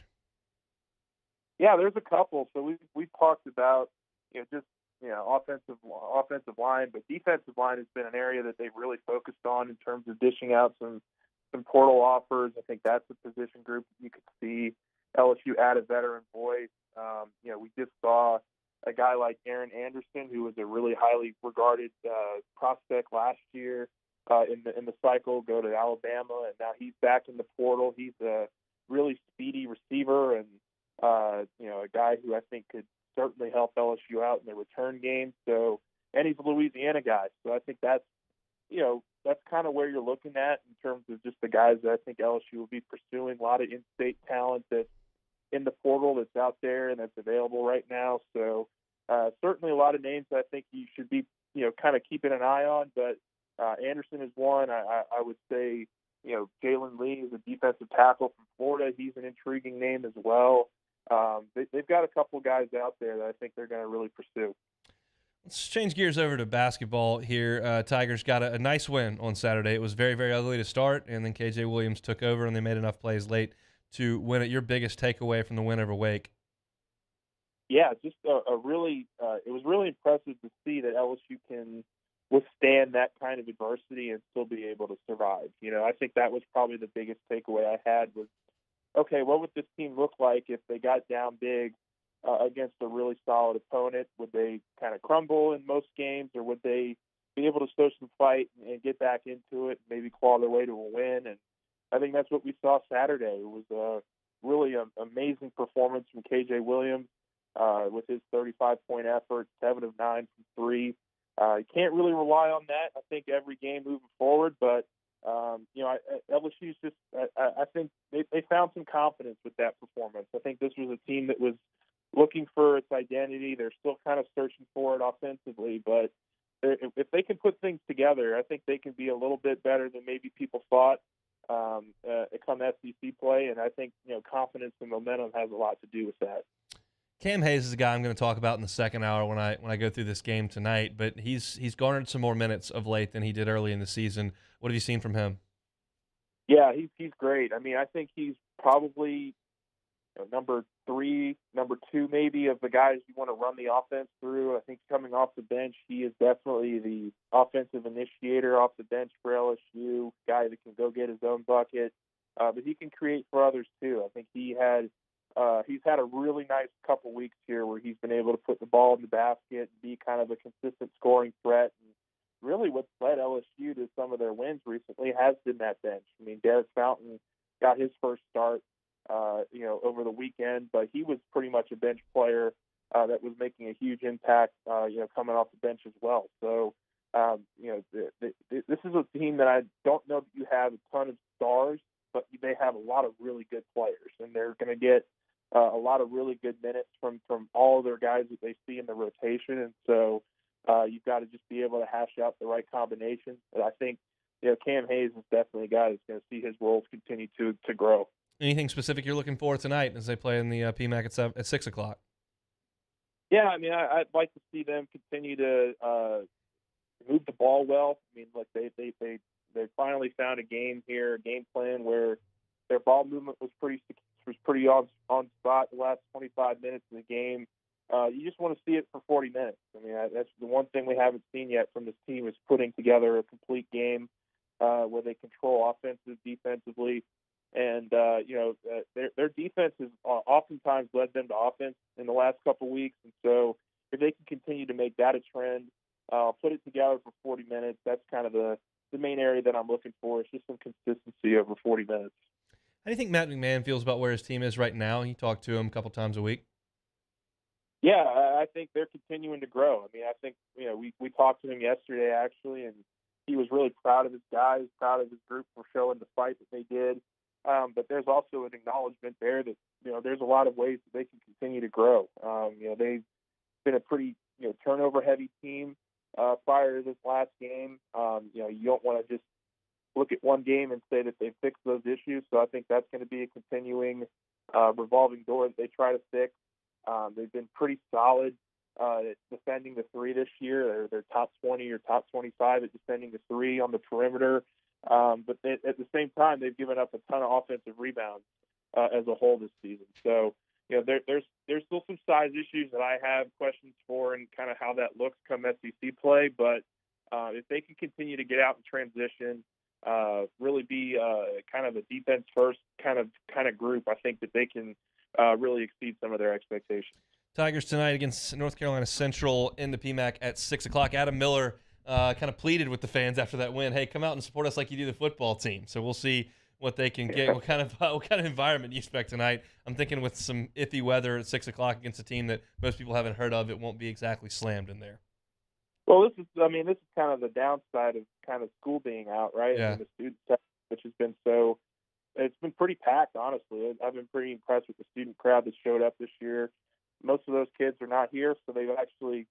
Yeah, there's a couple. So we've talked about offensive line, but defensive line has been an area that they've really focused on in terms of dishing out some portal offers. I think that's a position group you could see LSU add a veteran voice. We just saw a guy like Aaron Anderson, who was a really highly regarded prospect last year in the cycle, go to Alabama, and now he's back in the portal. He's a really speedy receiver and a guy who I think could certainly help LSU out in the return game. So, and he's a Louisiana guy, so I think that's kind of where you're looking at in terms of just the guys that I think LSU will be pursuing. A lot of in-state talent that's in the portal that's out there and that's available right now. So certainly a lot of names that I think you should be, kind of keeping an eye on. But Anderson is one. I would say, Jalen Lee is a defensive tackle from Florida. He's an intriguing name as well. They've got a couple of guys out there that I think they're going to really pursue.
Let's change gears over to basketball here. Tigers got a nice win on Saturday. It was very, very ugly to start, and then KJ Williams took over, and they made enough plays late to win it. Your biggest takeaway from the win over Wake?
Yeah, just it was really impressive to see that LSU can withstand that kind of adversity and still be able to survive. I think that was probably the biggest takeaway I had was, okay, what would this team look like if they got down big against a really solid opponent? Would they kind of crumble in most games, or would they be able to show some fight and get back into it and maybe claw their way to a win? And I think that's what we saw Saturday. It was a really amazing performance from KJ Williams with his 35-point effort, 7 of 9 from 3. You can't really rely on that, I think, every game moving forward, but LSU's just, I think they found some confidence with that performance. I think this was a team that was looking for its identity. They're still kind of searching for it offensively, but if they can put things together, I think they can be a little bit better than maybe people thought come SEC play, and I think confidence and momentum has a lot to do with that.
Cam Hayes is a guy I'm going to talk about in the second hour when I go through this game tonight, but he's garnered some more minutes of late than he did early in the season. What have you seen from him?
Yeah, he's great. I mean, I think he's probably number 3, number 2 maybe of the guys you want to run the offense through. I think coming off the bench, he is definitely the offensive initiator off the bench for LSU, guy that can go get his own bucket, but he can create for others too. I think he's had a really nice couple weeks here where he's been able to put the ball in the basket and be kind of a consistent scoring threat. And really what's led LSU to some of their wins recently has been that bench. I mean, Derek Fountain got his first start, over the weekend, but he was pretty much a bench player that was making a huge impact, coming off the bench as well. So, this is a team that I don't know that you have a ton of stars, but they have a lot of really good players, and they're going to get a lot of really good minutes from all of their guys that they see in the rotation. And so you've got to just be able to hash out the right combinations. But I think Cam Hayes is definitely a guy that's going to see his roles continue to grow.
Anything specific you're looking for tonight as they play in the PMAC at 6 o'clock?
Yeah, I mean, I'd like to see them continue to move the ball well. I mean, look, they finally found a game plan where their ball movement was pretty on spot the last 25 minutes of the game. You just want to see it for 40 minutes. I mean, that's the one thing we haven't seen yet from this team is putting together a complete game. where they control offensive, defensively. And, their defense has oftentimes led them to offense in the last couple weeks. And so if they can continue to make that a trend, put it together for 40 minutes, that's kind of the main area that I'm looking for. It's just some consistency over 40 minutes.
How do you think Matt McMahon feels about where his team is right now? You talk to him a couple times a week.
Yeah, I think they're continuing to grow. I mean, I think, we talked to him yesterday, actually, and he was really proud of his guys, proud of his group for showing the fight that they did. But there's also an acknowledgement there that, there's a lot of ways that they can continue to grow. They've been a pretty, turnover-heavy team prior to this last game. You don't want to just look at one game and say that they've fixed those issues. So I think that's going to be a continuing revolving door that they try to fix. They've been pretty solid at defending the three this year. They're top 20 or top 25 at defending the three on the perimeter. But at the same time, they've given up a ton of offensive rebounds as a whole this season. So, there's still some size issues that I have questions for and kind of how that looks come SEC play. But if they can continue to get out in transition, really be kind of a defense-first kind of group, I think that they can really exceed some of their expectations.
Tigers tonight against North Carolina Central in the PMAC at 6 o'clock. Adam Miller kind of pleaded with the fans after that win, hey, come out and support us like you do the football team. So we'll see what they can get, what kind of environment you expect tonight. I'm thinking with some iffy weather at 6 o'clock against a team that most people haven't heard of, it won't be exactly slammed in there.
Well, this is kind of the downside of kind of school being out, right?
Yeah.
And the student section, which has been it's been pretty packed, honestly. I've been pretty impressed with the student crowd that showed up this year. Most of those kids are not here, so they've actually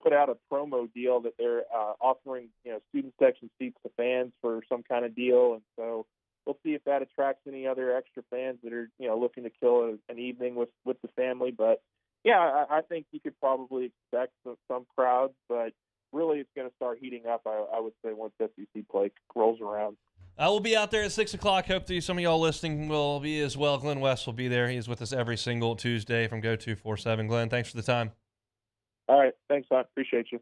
put out a promo deal that they're offering, student section seats to fans for some kind of deal. And so we'll see if that attracts any other extra fans that are, looking to kill an evening with the family. But yeah, I think you could probably expect some crowd, but really it's going to start heating up, I would say, once SEC play rolls around.
I will be out there at 6 o'clock. Hope that some of y'all listening will be as well. Glenn West will be there. He is with us every single Tuesday from Go247. Glenn, thanks for the time.
All right. Thanks, I appreciate you.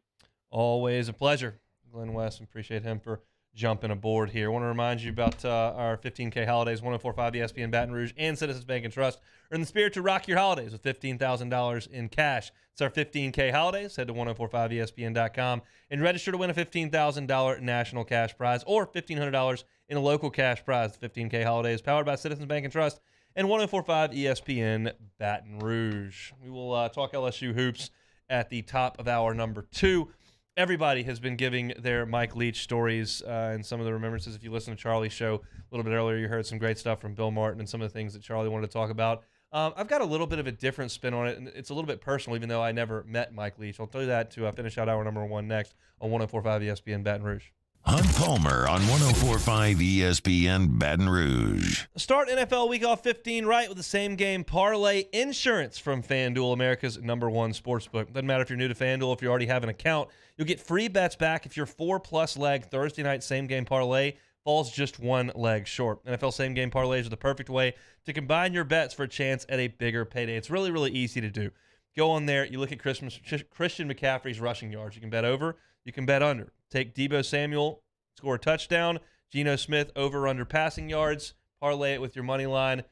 Always a pleasure. Glenn West, appreciate him for jumping aboard here. I want to remind you about our 15K holidays, 104.5 ESPN Baton Rouge and Citizens Bank and Trust are in the spirit to rock your holidays with $15,000 in cash. It's our 15K holidays. Head to 1045ESPN.com and register to win a $15,000 national cash prize or $1,500 in a local cash prize. The 15K holidays powered by Citizens Bank and Trust and 104.5 ESPN Baton Rouge. We will talk LSU hoops at the top of hour number 2. Everybody has been giving their Mike Leach stories and some of the remembrances. If you listen to Charlie's show a little bit earlier, you heard some great stuff from Bill Martin and some of the things that Charlie wanted to talk about. I've got a little bit of a different spin on it, and it's a little bit personal, even though I never met Mike Leach. I'll tell you that to finish out hour number 1 next on 104.5 ESPN Baton Rouge.
Hunt Palmer on 104.5 ESPN Baton Rouge.
Start NFL Week off 15 right with the same game parlay insurance from FanDuel, America's #1 sportsbook. Doesn't matter if you're new to FanDuel, if you already have an account, you'll get free bets back if your 4+ leg Thursday night same game parlay falls just 1 leg short. NFL same game parlays are the perfect way to combine your bets for a chance at a bigger payday. It's really, really easy to do. Go on there, you look at Christian McCaffrey's rushing yards. You can bet over, you can bet under. Take Deebo Samuel, score a touchdown. Geno Smith, over/under passing yards. Parlay it with your money line.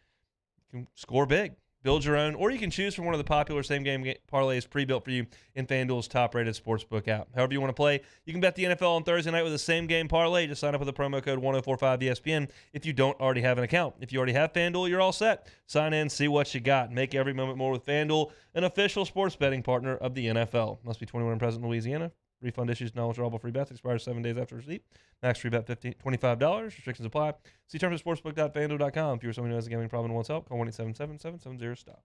You can score big. Build your own, or you can choose from one of the popular same-game parlays pre-built for you in FanDuel's top-rated sportsbook app. However you want to play, you can bet the NFL on Thursday night with a same-game parlay. Just sign up with the promo code 1045ESPN if you don't already have an account. If you already have FanDuel, you're all set. Sign in, see what you got. Make every moment more with FanDuel, an official sports betting partner of the NFL. Must be 21 and present in Louisiana. Refund issues, non-withdrawable free bets, expires 7 days after receipt. Max free bet $25. Restrictions apply. See terms at sportsbook.fanduel.com. If you're someone who has a gambling problem and wants help, call 1-877-770-STOP.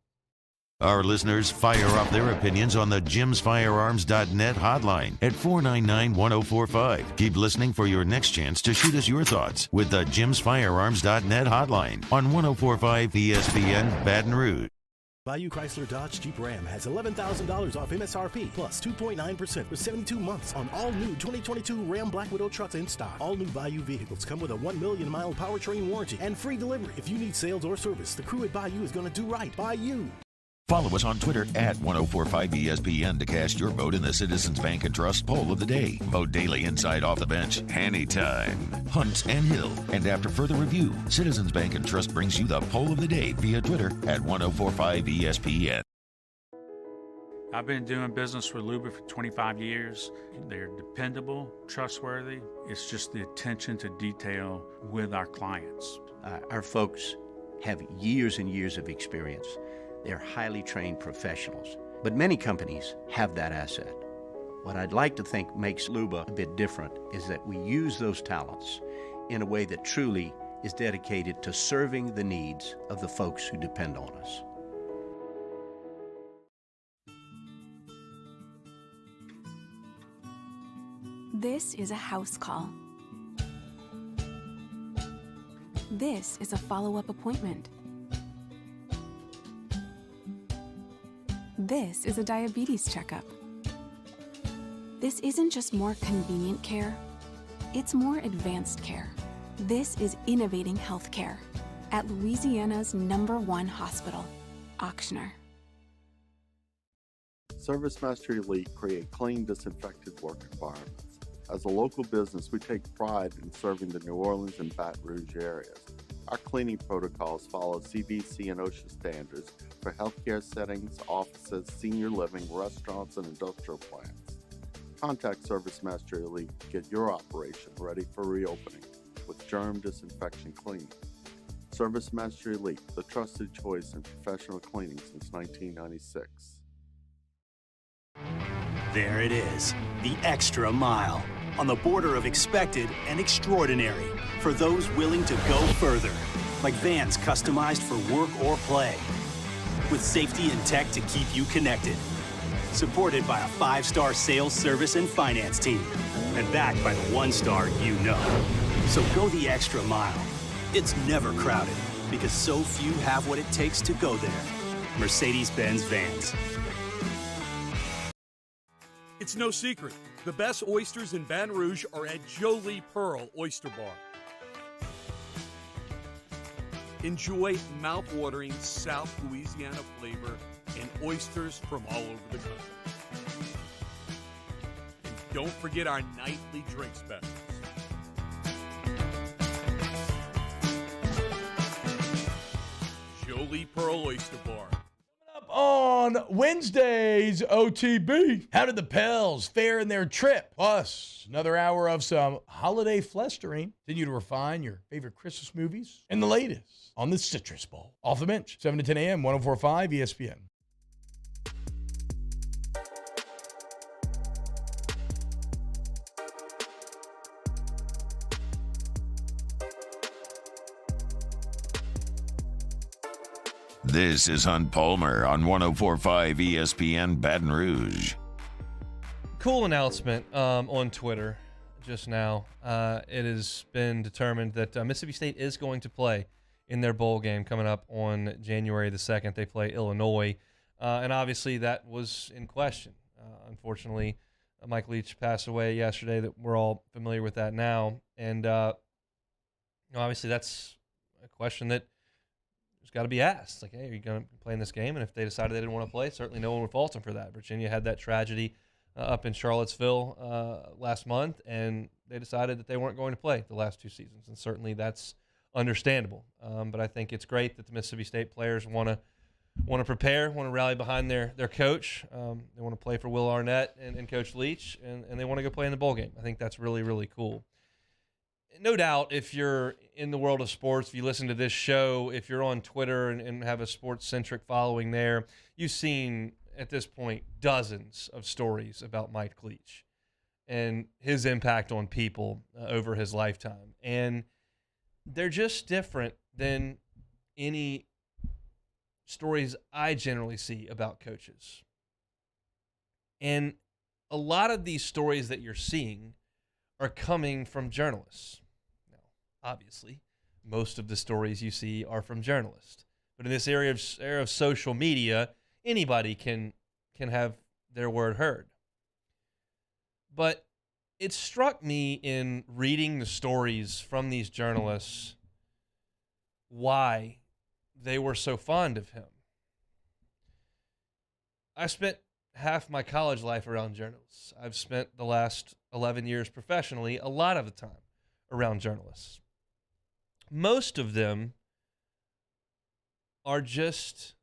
Our listeners fire off their opinions on the jimsfirearms.net hotline at 499-1045. Keep listening for your next chance to shoot us your thoughts with the jimsfirearms.net hotline on 104.5 ESPN Baton Rouge.
Bayou Chrysler Dodge Jeep Ram has $11,000 off MSRP plus 2.9% for 72 months on all new 2022 Ram Black Widow trucks in stock. All new Bayou vehicles come with a 1 million mile powertrain warranty and free delivery. If you need sales or service, the crew at Bayou is going to do right by you.
Follow us on Twitter at 1045ESPN to cast your vote in the Citizens Bank and Trust Poll of the Day. Vote daily inside Off the Bench, anytime. Hunt and Hill. And after further review, Citizens Bank and Trust brings you the Poll of the Day via Twitter at 1045ESPN.
I've been doing business with Luba for 25 years. They're dependable, trustworthy. It's just the attention to detail with our clients.
Our folks have years and years of experience. They're highly trained professionals, but many companies have that asset. What I'd like to think makes Luba a bit different is that we use those talents in a way that truly is dedicated to serving the needs of the folks who depend on us.
This is a house call. This is a follow-up appointment. This is a diabetes checkup. This isn't just more convenient care, it's more advanced care. This is innovating healthcare at Louisiana's #1 hospital, Ochsner.
ServiceMaster Elite create clean, disinfected work environments. As a local business, we take pride in serving the New Orleans and Baton Rouge areas. Our cleaning protocols follow CDC and OSHA standards for healthcare settings, offices, senior living, restaurants, and industrial plants. Contact ServiceMaster Elite to get your operation ready for reopening with germ disinfection cleaning. ServiceMaster Elite, the trusted choice in professional cleaning since 1996.
There it is, the extra mile, on the border of expected and extraordinary, for those willing to go further, like vans customized for work or play, with safety and tech to keep you connected, supported by a 5-star sales, service, and finance team, and backed by the 1-star you know. So go the extra mile. It's never crowded, because so few have what it takes to go there. Mercedes-Benz Vans.
It's no secret. The best oysters in Baton Rouge are at Jolie Pearl Oyster Bar. Enjoy mouth-watering South Louisiana flavor and oysters from all over the country. And don't forget our nightly drink specials. Jolie Pearl Oyster Bar.
On Wednesday's OTB, how did the Pels fare in their trip? Plus, another hour of some holiday flustering. Continue to refine your favorite Christmas movies and the latest on the Citrus Bowl. Off the Bench, 7 to 10 a.m., 104.5 ESPN.
This is Hunt Palmer on 104.5 ESPN Baton Rouge.
Cool announcement on Twitter just now. It has been determined that Mississippi State is going to play in their bowl game coming up on January the 2nd. They play Illinois, and obviously that was in question. Unfortunately, Mike Leach passed away yesterday. That we're all familiar with that now, and obviously that's a question that it's got to be asked. Like, hey, are you going to play in this game? And if they decided they didn't want to play, certainly no one would fault them for that. Virginia had that tragedy up in Charlottesville last month, and they decided that they weren't going to play the last 2 seasons. And certainly that's understandable. But I think it's great that the Mississippi State players want to prepare, want to rally behind their coach. They want to play for Will Arnett and Coach Leach, and they want to go play in the bowl game. I think that's really, really cool. No doubt, if you're in the world of sports, if you listen to this show, if you're on Twitter and have a sports-centric following there, you've seen, at this point, dozens of stories about Mike Leach and his impact on people over his lifetime. And they're just different than any stories I generally see about coaches. And a lot of these stories that you're seeing are coming from journalists. Obviously, most of the stories you see are from journalists. But in this era of social media, anybody can have their word heard. But it struck me in reading the stories from these journalists why they were so fond of him. I spent half my college life around journalists. I've spent the last 11 years professionally, a lot of the time around journalists. Most of them are just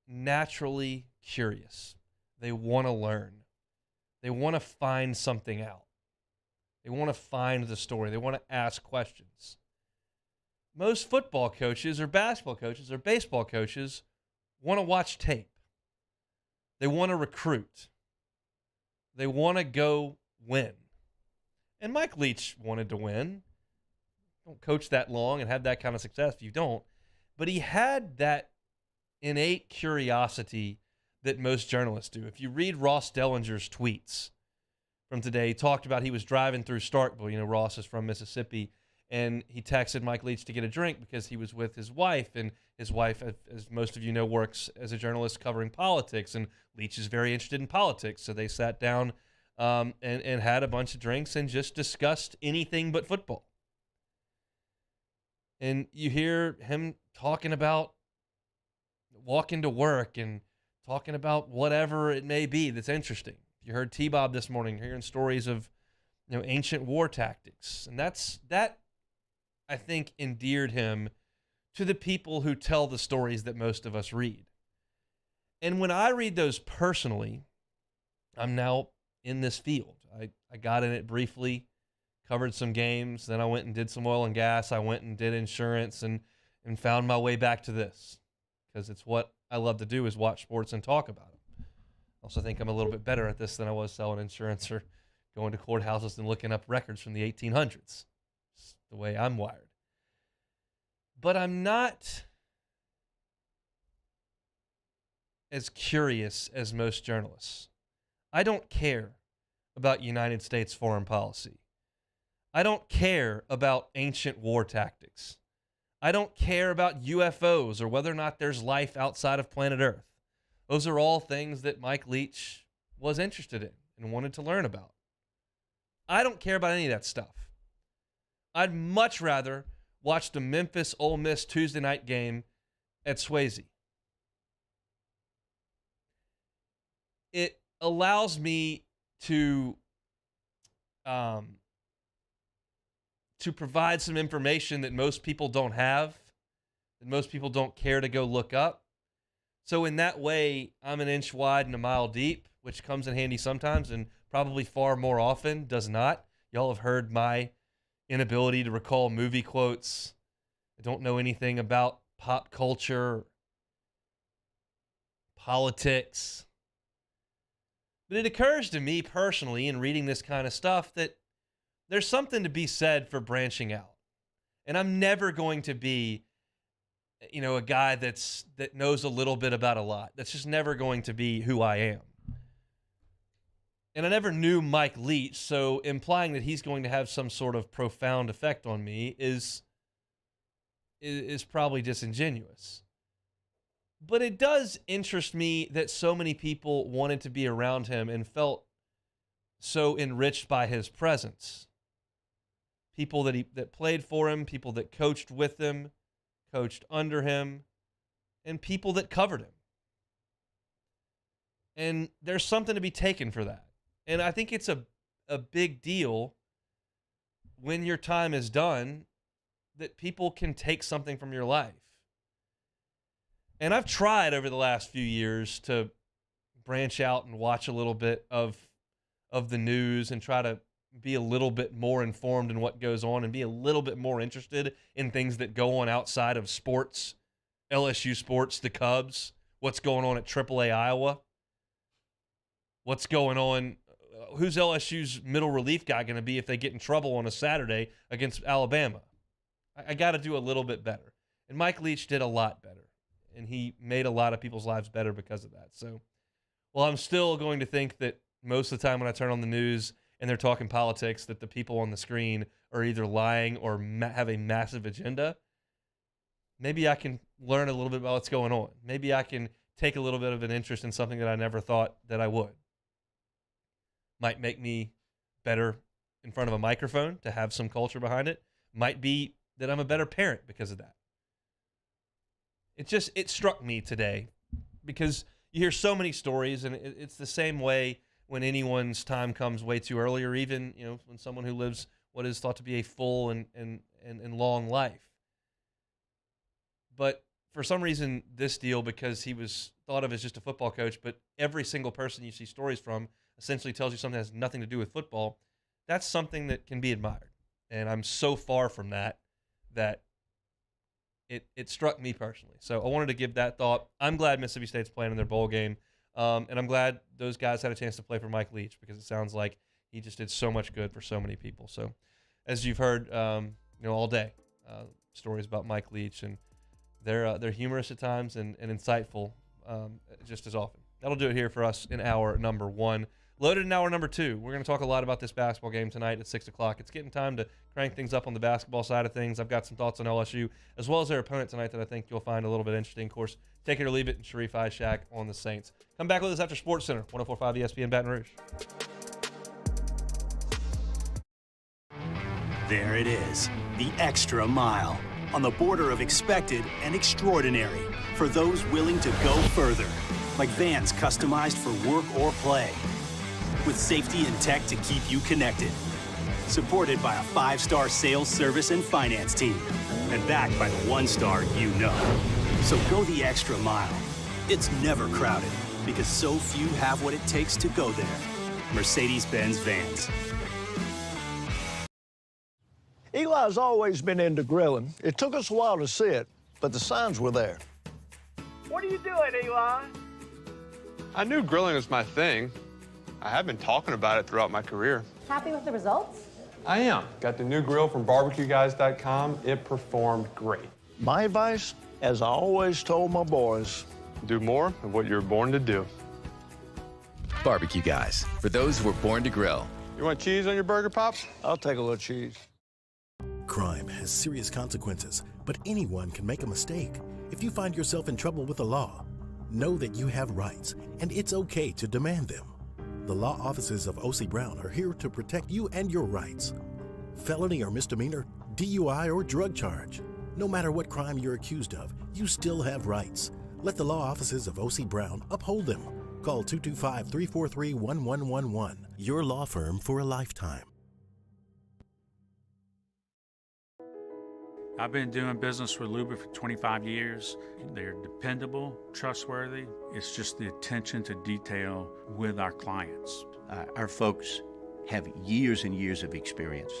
naturally curious. They want to learn. They want to find something out. They want to find the story. They want to ask questions. Most football coaches or basketball coaches or baseball coaches want to watch tape. They want to recruit. They want to go win. And Mike Leach wanted to win. Don't coach that long and have that kind of success if you don't. But he had that innate curiosity that most journalists do. If you read Ross Dellinger's tweets from today, he talked about he was driving through Starkville. You know, Ross is from Mississippi. And he texted Mike Leach to get a drink because he was with his wife. And his wife, as most of you know, works as a journalist covering politics. And Leach is very interested in politics. So they sat down and had a bunch of drinks and just discussed anything but football. And you hear him talking about walking to work and talking about whatever it may be that's interesting. You heard T-Bob this morning hearing stories of, you know, ancient war tactics. And that I think endeared him to the people who tell the stories that most of us read. And when I read those personally, I'm now in this field. I got in it briefly, covered some games, then I went and did some oil and gas. I went and did insurance and found my way back to this because it's what I love to do is watch sports and talk about it. I also think I'm a little bit better at this than I was selling insurance or going to courthouses and looking up records from the 1800s. It's the way I'm wired. But I'm not as curious as most journalists. I don't care about United States foreign policy. I don't care about ancient war tactics. I don't care about UFOs or whether or not there's life outside of planet Earth. Those are all things that Mike Leach was interested in and wanted to learn about. I don't care about any of that stuff. I'd much rather watch the Memphis Ole Miss Tuesday night game at Swayze. It allows me to provide some information that most people don't have, that most people don't care to go look up. So in that way, I'm an inch wide and a mile deep, which comes in handy sometimes and probably far more often does not. Y'all have heard my inability to recall movie quotes. I don't know anything about pop culture, politics. But it occurs to me personally in reading this kind of stuff that there's something to be said for branching out. And I'm never going to be, you know, a guy that knows a little bit about a lot. That's just never going to be who I am. And I never knew Mike Leach, so implying that he's going to have some sort of profound effect on me is probably disingenuous. But it does interest me that so many people wanted to be around him and felt so enriched by his presence. People that played for him, people that coached with him, coached under him, and people that covered him. And there's something to be taken for that. And I think it's a big deal when your time is done that people can take something from your life. And I've tried over the last few years to branch out and watch a little bit of the news and try to be a little bit more informed in what goes on and be a little bit more interested in things that go on outside of sports, LSU sports, the Cubs, what's going on at AAA Iowa, what's going on, who's LSU's middle relief guy going to be if they get in trouble on a Saturday against Alabama. I got to do a little bit better. And Mike Leach did a lot better. And he made a lot of people's lives better because of that. So, well, I'm still going to think that most of the time when I turn on the news and they're talking politics, that the people on the screen are either lying or have a massive agenda. Maybe I can learn a little bit about what's going on. Maybe I can take a little bit of an interest in something that I never thought that I would. Might make me better in front of a microphone to have some culture behind it. Might be that I'm a better parent because of that. It struck me today because you hear so many stories, and it's the same way when anyone's time comes way too early, or even, you know, when someone who lives what is thought to be a full and long life. But for some reason, this deal, because he was thought of as just a football coach, but every single person you see stories from essentially tells you something that has nothing to do with football, that's something that can be admired. And I'm so far from that it struck me personally. So I wanted to give that thought. I'm glad Mississippi State's playing in their bowl game. And I'm glad those guys had a chance to play for Mike Leach, because it sounds like he just did so much good for so many people. So as you've heard, all day, stories about Mike Leach, and they're humorous at times and insightful just as often. That'll do it here for us in hour number 1. Loaded in hour number 2. We're going to talk a lot about this basketball game tonight at 6 o'clock. It's getting time to crank things up on the basketball side of things. I've got some thoughts on LSU, as well as their opponent tonight, that I think you'll find a little bit interesting. Of course, take it or leave it, and Sharif Ishaq on the Saints. Come back with us after Sports Center, 104.5 ESPN Baton Rouge.
There it is, the extra mile, on the border of expected and extraordinary, for those willing to go further, like vans customized for work or play, with safety and tech to keep you connected, supported by a 5-star sales, service, and finance team, and backed by the 1-star you know. So go the extra mile. It's never crowded, because so few have what it takes to go there. Mercedes-Benz Vans.
Eli's always been into grilling. It took us a while to see it, but the signs were there.
What are you doing, Eli?
I knew grilling was my thing. I have been talking about it throughout my career.
Happy with the results?
I am. Got the new grill from barbecueguys.com. It performed great.
My advice, as I always told my boys,
do more of what you're born to do.
Barbecue Guys, for those who were born to grill.
You want cheese on your burger, Pops?
I'll take a little cheese.
Crime has serious consequences, but anyone can make a mistake. If you find yourself in trouble with the law, know that you have rights, and it's okay to demand them. The law offices of O.C. Brown are here to protect you and your rights. Felony or misdemeanor, DUI or drug charge. No matter what crime you're accused of, you still have rights. Let the law offices of O.C. Brown uphold them. Call 225-343-1111. Your law firm for a lifetime.
I've been doing business with Luba for 25 years. They're dependable, trustworthy. It's just the attention to detail with our clients.
Our folks have years and years of experience.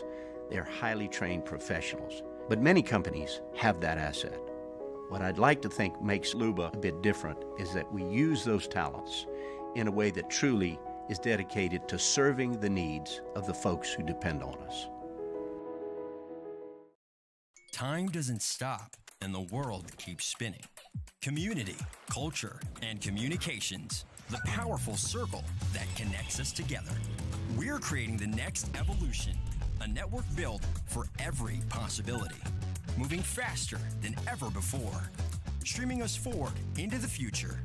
They're highly trained professionals, but many companies have that asset. What I'd like to think makes Luba a bit different is that we use those talents in a way that truly is dedicated to serving the needs of the folks who depend on us.
Time doesn't stop, and the world keeps spinning. Community, culture, and communications, the powerful circle that connects us together. We're creating the next evolution, a network built for every possibility, moving faster than ever before, streaming us forward into the future.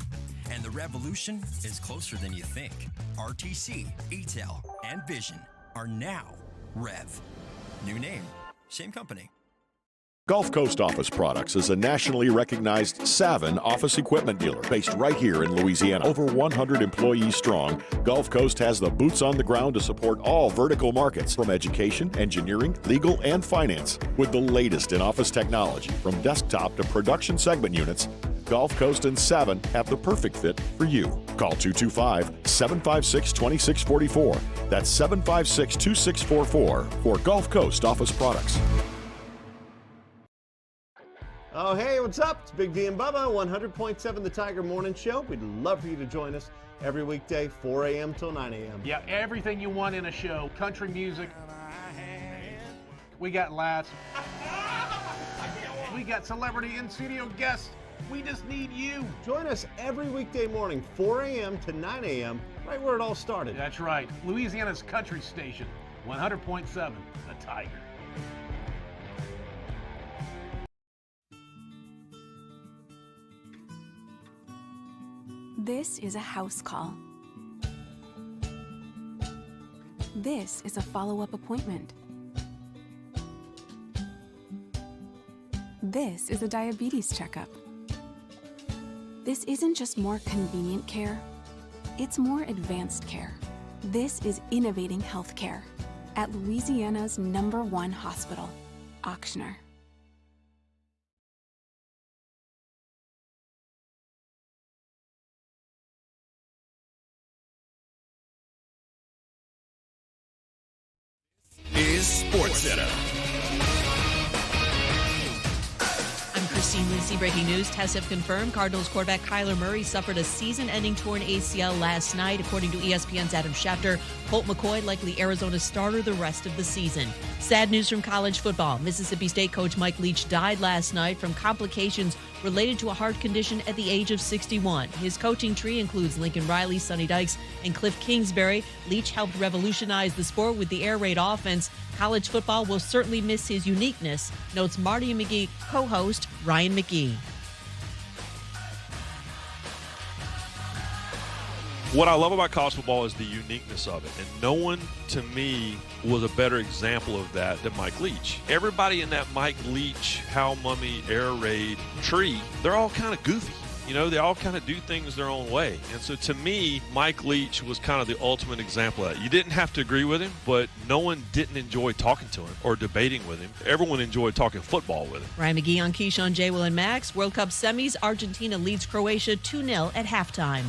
And the revolution is closer than you think. RTC, ETEL, and Vision are now Rev. New name, same company.
Gulf Coast Office Products is a nationally recognized Savin office equipment dealer based right here in Louisiana. Over 100 employees strong, Gulf Coast has the boots on the ground to support all vertical markets, from education, engineering, legal, and finance. With the latest in office technology, from desktop to production segment units, Gulf Coast and Savin have the perfect fit for you. Call 225-756-2644. That's 756-2644 for Gulf Coast Office Products.
Oh, hey, what's up? It's Big D and Bubba, 100.7 The Tiger Morning Show. We'd love for you to join us every weekday, 4 a.m. till 9 a.m.
Yeah, everything you want in a show. Country music. We got laughs. We got celebrity in-studio guests. We just need you.
Join us every weekday morning, 4 a.m. to 9 a.m., right where it all started.
That's right. Louisiana's country station, 100.7 The Tiger.
This is a house call. This is a follow-up appointment. This is a diabetes checkup. This isn't just more convenient care, it's more advanced care. This is innovating healthcare at Louisiana's #1 hospital, Ochsner.
Is Sports Center.
I'm Christine Lindsay. Breaking news. Tests have confirmed Cardinals quarterback Kyler Murray suffered a season-ending torn ACL last night. According to ESPN's Adam Schefter, Colt McCoy likely Arizona's starter the rest of the season. Sad news from college football. Mississippi State coach Mike Leach died last night from complications related to a heart condition at the age of 61. His coaching tree includes Lincoln Riley, Sonny Dykes, and Cliff Kingsbury. Leach helped revolutionize the sport with the air raid offense. College football will certainly miss his uniqueness, notes Marty McGee co-host Ryan McGee.
What I love about college football is the uniqueness of it, and no one, to me, was a better example of that than Mike Leach. Everybody in that Mike Leach, Hal Mummy, air raid tree, they're all kind of goofy. You know, they all kind of do things their own way. And so to me, Mike Leach was kind of the ultimate example of that. You didn't have to agree with him, but no one didn't enjoy talking to him or debating with him. Everyone enjoyed talking football with him.
Ryan McGee on Keyshawn, J. Will, and Max. World Cup semis, Argentina leads Croatia 2-0 at halftime.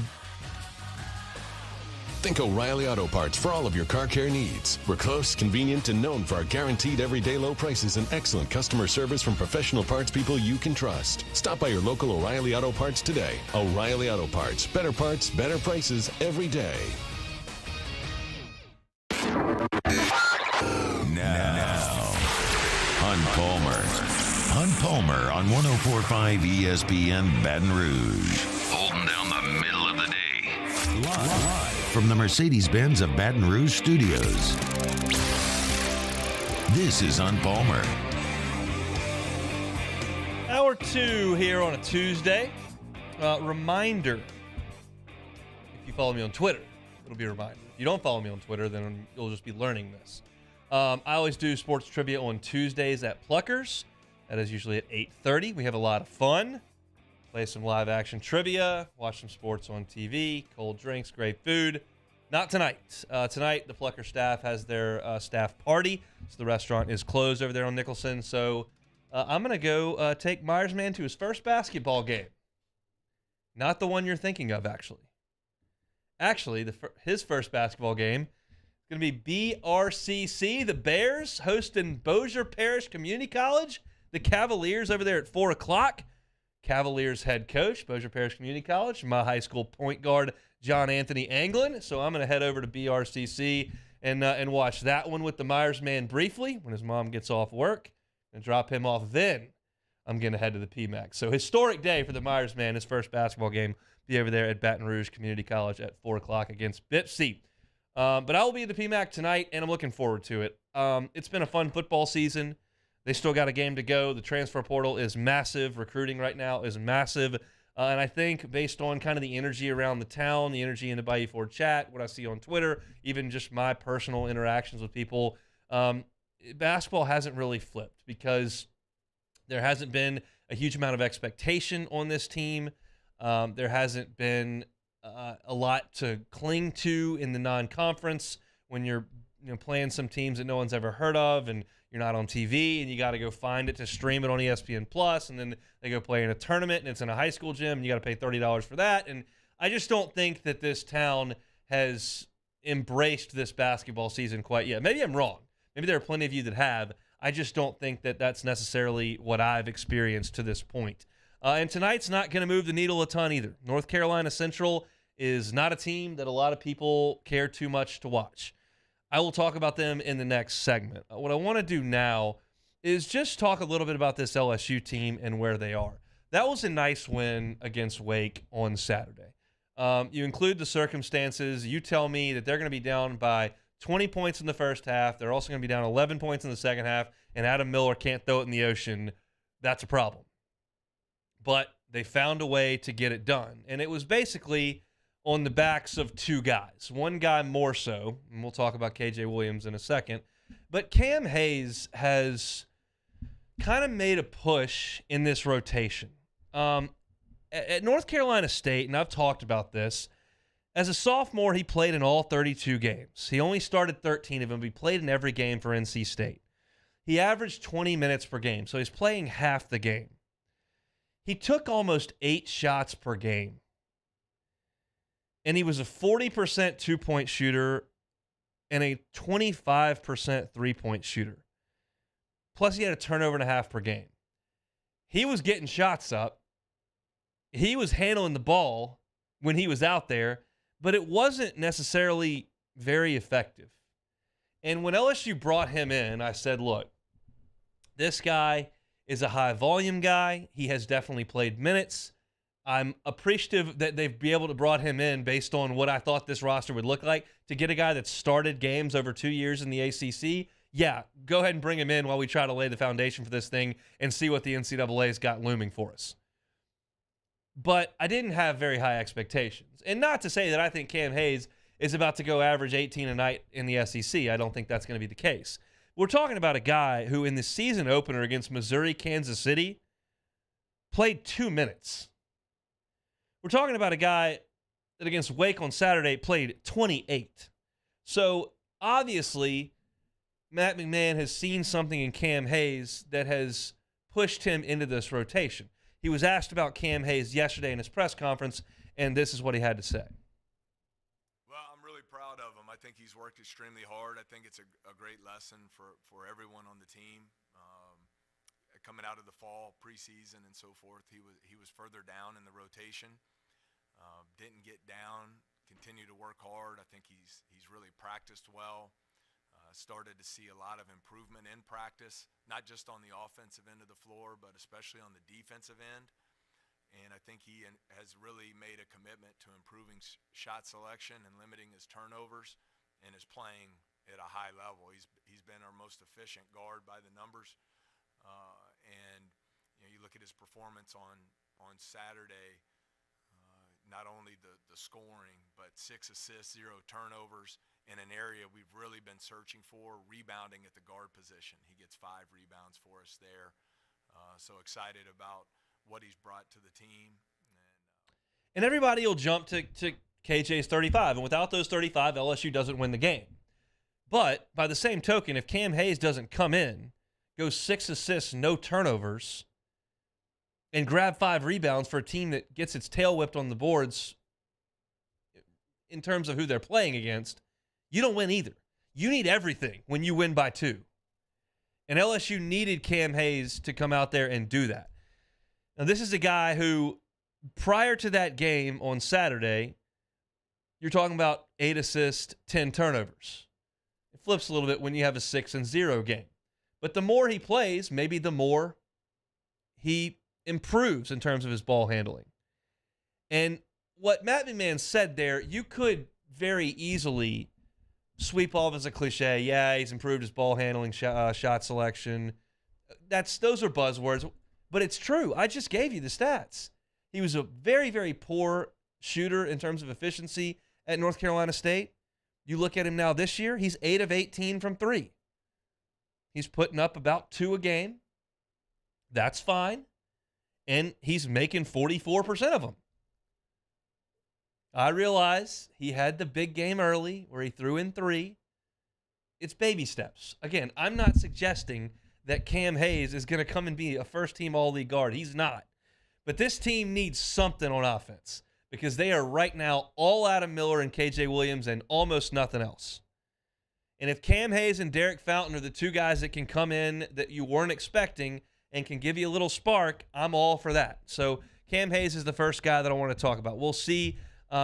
Think O'Reilly Auto Parts for all of your car care needs. We're close, convenient, and known for our guaranteed everyday low prices and excellent customer service from professional parts people you can trust. Stop by your local O'Reilly Auto Parts today. O'Reilly Auto Parts. Better parts, better prices every day.
Now, Hunt Palmer on 104.5 ESPN Baton Rouge. Holding down the middle of the day. Live from the Mercedes-Benz of Baton Rouge studios. This is Hunt Palmer.
Hour 2 here on a Tuesday. Reminder, if you follow me on Twitter, it'll be a reminder. If you don't follow me on Twitter, then you'll just be learning this. I always do sports trivia on Tuesdays at Pluckers. That is usually at 8:30. We have a lot of fun. Play some live action trivia, watch some sports on TV, cold drinks, great food. Not tonight. Tonight, the Plucker staff has their staff party. So the restaurant is closed over there on Nicholson. So I'm going to go take Myers Man to his first basketball game. Not the one you're thinking of, actually. Actually, his first basketball game is going to be BRCC, the Bears, hosting Bossier Parish Community College. The Cavaliers over there at 4 o'clock. Cavaliers head coach, Bossier Parish Community College, my high school point guard, John Anthony Anglin. So I'm going to head over to BRCC and watch that one with the Myers Man briefly when his mom gets off work and drop him off. Then I'm going to head to the PMAC. So historic day for the Myers Man. His first basketball game be over there at Baton Rouge Community College at 4 o'clock against Bipsy. But I will be at the PMAC tonight, and I'm looking forward to it. It's been a fun football season. They still got a game to go. The transfer portal is massive. Recruiting right now is massive. And I think based on kind of the energy around the town, the energy in the Bayou Ford chat, what I see on Twitter, even just my personal interactions with people, basketball hasn't really flipped because there hasn't been a huge amount of expectation on this team. There hasn't been a lot to cling to in the non-conference when you're playing some teams that no one's ever heard of, and you're not on TV, and you got to go find it to stream it on ESPN Plus, and then they go play in a tournament, and it's in a high school gym, and you got to pay $30 for that. And I just don't think that this town has embraced this basketball season quite yet. Maybe I'm wrong. Maybe there are plenty of you that have. I just don't think that that's necessarily what I've experienced to this point. And tonight's not going to move the needle a ton either. North Carolina Central is not a team that a lot of people care too much to watch. I will talk about them in the next segment. What I want to do now is just talk a little bit about this LSU team and where they are. That was a nice win against Wake on Saturday. You include the circumstances. You tell me that they're going to be down by 20 points in the first half. They're also going to be down 11 points in the second half, and Adam Miller can't throw it in the ocean. That's a problem. But they found a way to get it done. And it was basically on the backs of two guys. One guy more so, and we'll talk about KJ Williams in a second. But Cam Hayes has kind of made a push in this rotation. at North Carolina State, and I've talked about this, as a sophomore, he played in all 32 games. He only started 13 of them, but he played in every game for NC State. He averaged 20 minutes per game, so he's playing half the game. He took almost 8 shots per game. And he was a 40% two-point shooter and a 25% three-point shooter. Plus, he had a turnover and a half per game. He was getting shots up. He was handling the ball when he was out there, but it wasn't necessarily very effective. And when LSU brought him in, I said, look, this guy is a high-volume guy. He has definitely played minutes. I'm appreciative that they've been able to brought him in based on what I thought this roster would look like. To get a guy that started games over 2 years in the ACC, yeah, go ahead and bring him in while we try to lay the foundation for this thing and see what the NCAA's got looming for us. But I didn't have very high expectations. And not to say that I think Cam Hayes is about to go average 18 a night in the SEC. I don't think that's going to be the case. We're talking about a guy who in the season opener against Missouri, Kansas City, played 2 minutes. We're talking about a guy that against Wake on Saturday played 28. So obviously, Matt McMahon has seen something in Cam Hayes that has pushed him into this rotation. He was asked about Cam Hayes yesterday in his press conference, and this is what he had to say.
Well, I'm really proud of him. I think he's worked extremely hard. I think it's a great lesson for everyone on the team. Coming out of the fall preseason and so forth, he was further down in the rotation. Didn't get down, continued to work hard. I think he's really practiced well. Started to see a lot of improvement in practice, not just on the offensive end of the floor, but especially on the defensive end. And I think he has really made a commitment to improving shot selection and limiting his turnovers, and is playing at a high level. He's been our most efficient guard by the numbers. And you look at his performance on Saturday. Not only the scoring, but 6 assists, 0 turnovers in an area we've really been searching for, rebounding at the guard position. He gets 5 rebounds for us there. So excited about what he's brought to the team.
And everybody will jump to KJ's 35. And without those 35, LSU doesn't win the game. But by the same token, if Cam Hayes doesn't come in, goes 6 assists, no turnovers, and grab 5 rebounds for a team that gets its tail whipped on the boards in terms of who they're playing against, you don't win either. You need everything when you win by 2. And LSU needed Cam Hayes to come out there and do that. Now, this is a guy who, prior to that game on Saturday, you're talking about 8 assists, 10 turnovers. It flips a little bit when you have a 6-0 game. But the more he plays, maybe the more he improves in terms of his ball handling. And what Matt McMahon said there, you could very easily sweep off as a cliche. Yeah, he's improved his ball handling, shot selection. Those are buzzwords, but it's true. I just gave you the stats. He was a very, very poor shooter in terms of efficiency at North Carolina State. You look at him now this year, he's 8 of 18 from 3. He's putting up about 2 a game. That's fine. And he's making 44% of them. I realize he had the big game early where he threw in 3. It's baby steps. Again, I'm not suggesting that Cam Hayes is going to come and be a first-team All-League guard. He's not. But this team needs something on offense because they are right now all Adam Miller and KJ Williams and almost nothing else. And if Cam Hayes and Derek Fountain are the 2 guys that can come in that you weren't expecting and can give you a little spark, I'm all for that. So Cam Hayes is the first guy that I want to talk about. We'll see.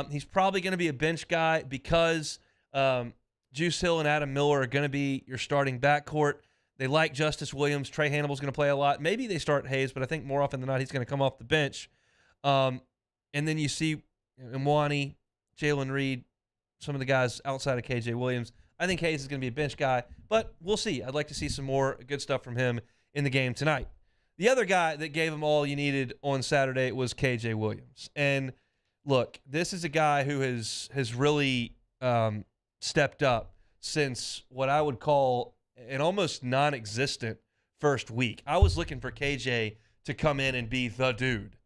He's probably going to be a bench guy because Juice Hill and Adam Miller are going to be your starting backcourt. They like Justice Williams. Trey Hannibal's going to play a lot. Maybe they start Hayes, but I think more often than not he's going to come off the bench. And then you see Imwani, Jalen Reed, some of the guys outside of KJ Williams. I think Hayes is going to be a bench guy, but we'll see. I'd like to see some more good stuff from him in the game tonight. The other guy that gave him all you needed on Saturday was KJ Williams. And look, this is a guy who has really stepped up since what I would call an almost non-existent first week. I was looking for KJ to come in and be the dude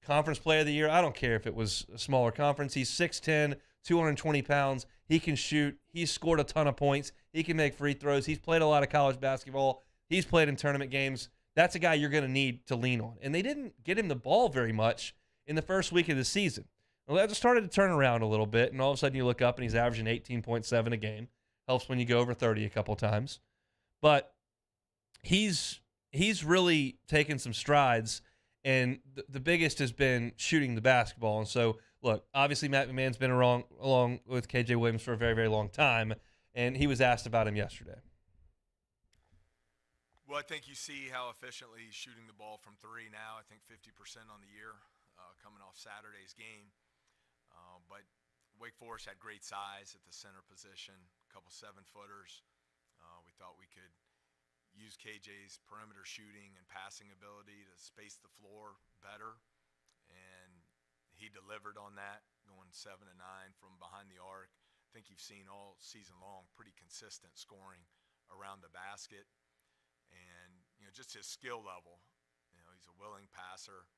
conference player of the year. I don't care if it was a smaller conference. He's 6'10", 220 pounds. He can shoot. He's scored a ton of points. He can make free throws. He's played a lot of college basketball. He's played in tournament games. That's a guy you're going to need to lean on. And they didn't get him the ball very much in the first week of the season. Well, that just started to turn around a little bit, and all of a sudden you look up and he's averaging 18.7 a game. Helps when you go over 30 a couple times. But he's really taken some strides, and the biggest has been shooting the basketball. And so, look, obviously Matt McMahon's been along with KJ Williams for a very, very long time, and he was asked about him yesterday.
Well, I think you see how efficiently he's shooting the ball from three now. I think 50% on the year coming off Saturday's game. But Wake Forest had great size at the center position, a couple 7-footers. We thought we could use KJ's perimeter shooting and passing ability to space the floor better. And he delivered on that, going 7 of 9 from behind the arc. I think you've seen all season long pretty consistent scoring around the basket. And, just his skill level, he's a willing passer.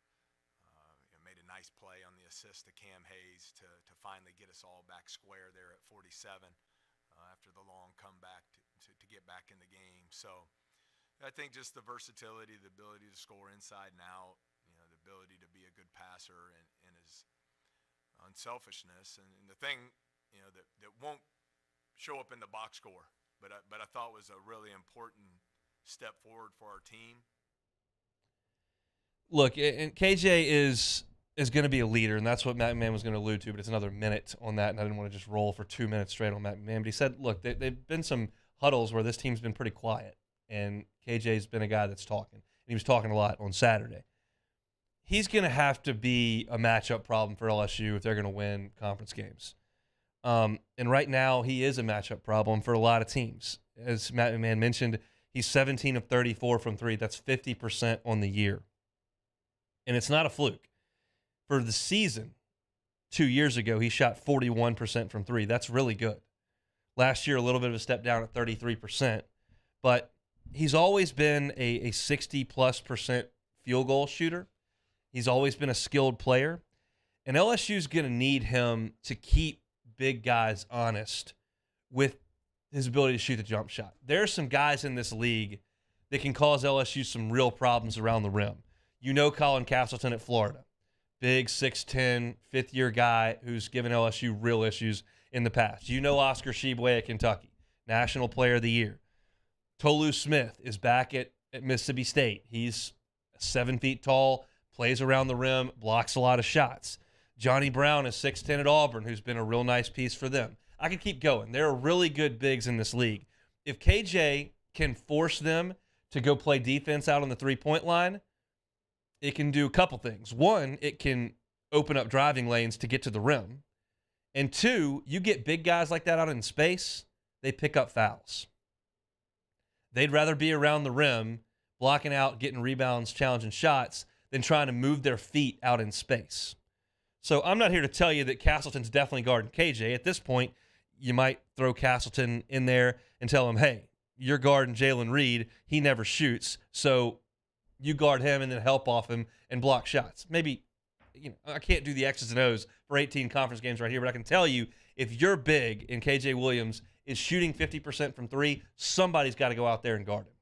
Made a nice play on the assist to Cam Hayes to finally get us all back square there at 47 after the long comeback to get back in the game. So I think just the versatility, the ability to score inside and out, the ability to be a good passer and his unselfishness. And the thing, that won't show up in the box score, but I thought was a really important step forward for our team.
Look, and KJ is going to be a leader, and that's what Matt McMahon was going to allude to, but it's another minute on that, and I didn't want to just roll for 2 minutes straight on Matt McMahon. But he said, look, they've been some huddles where this team's been pretty quiet, and KJ's been a guy that's talking. And he was talking a lot on Saturday. He's going to have to be a matchup problem for LSU if they're going to win conference games. And right now, he is a matchup problem for a lot of teams. As Matt McMahon mentioned, he's 17 of 34 from three. That's 50% on the year. And it's not a fluke. For the season, 2 years ago, he shot 41% from three. That's really good. Last year, a little bit of a step down at 33%. But he's always been a 60+% field goal shooter. He's always been a skilled player. And LSU's going to need him to keep big guys honest with his ability to shoot the jump shot. There are some guys in this league that can cause LSU some real problems around the rim. Colin Castleton at Florida. Big 6'10", fifth-year guy who's given LSU real issues in the past. Oscar Tshiebwe at Kentucky, National Player of the Year. Tolu Smith is back at Mississippi State. He's 7 feet tall, plays around the rim, blocks a lot of shots. Johnny Brown is 6'10" at Auburn, who's been a real nice piece for them. I could keep going. There are really good bigs in this league. If KJ can force them to go play defense out on the three-point line, it can do a couple things. One, it can open up driving lanes to get to the rim. And two, you get big guys like that out in space, they pick up fouls. They'd rather be around the rim, blocking out, getting rebounds, challenging shots, than trying to move their feet out in space. So I'm not here to tell you that Castleton's definitely guarding KJ. At this point, you might throw Castleton in there and tell him, hey, you're guarding Jalen Reed. He never shoots, so you guard him and then help off him and block shots. Maybe, I can't do the X's and O's for 18 conference games right here, but I can tell you, if you're big and KJ Williams is shooting 50% from three, somebody's got to go out there and guard him.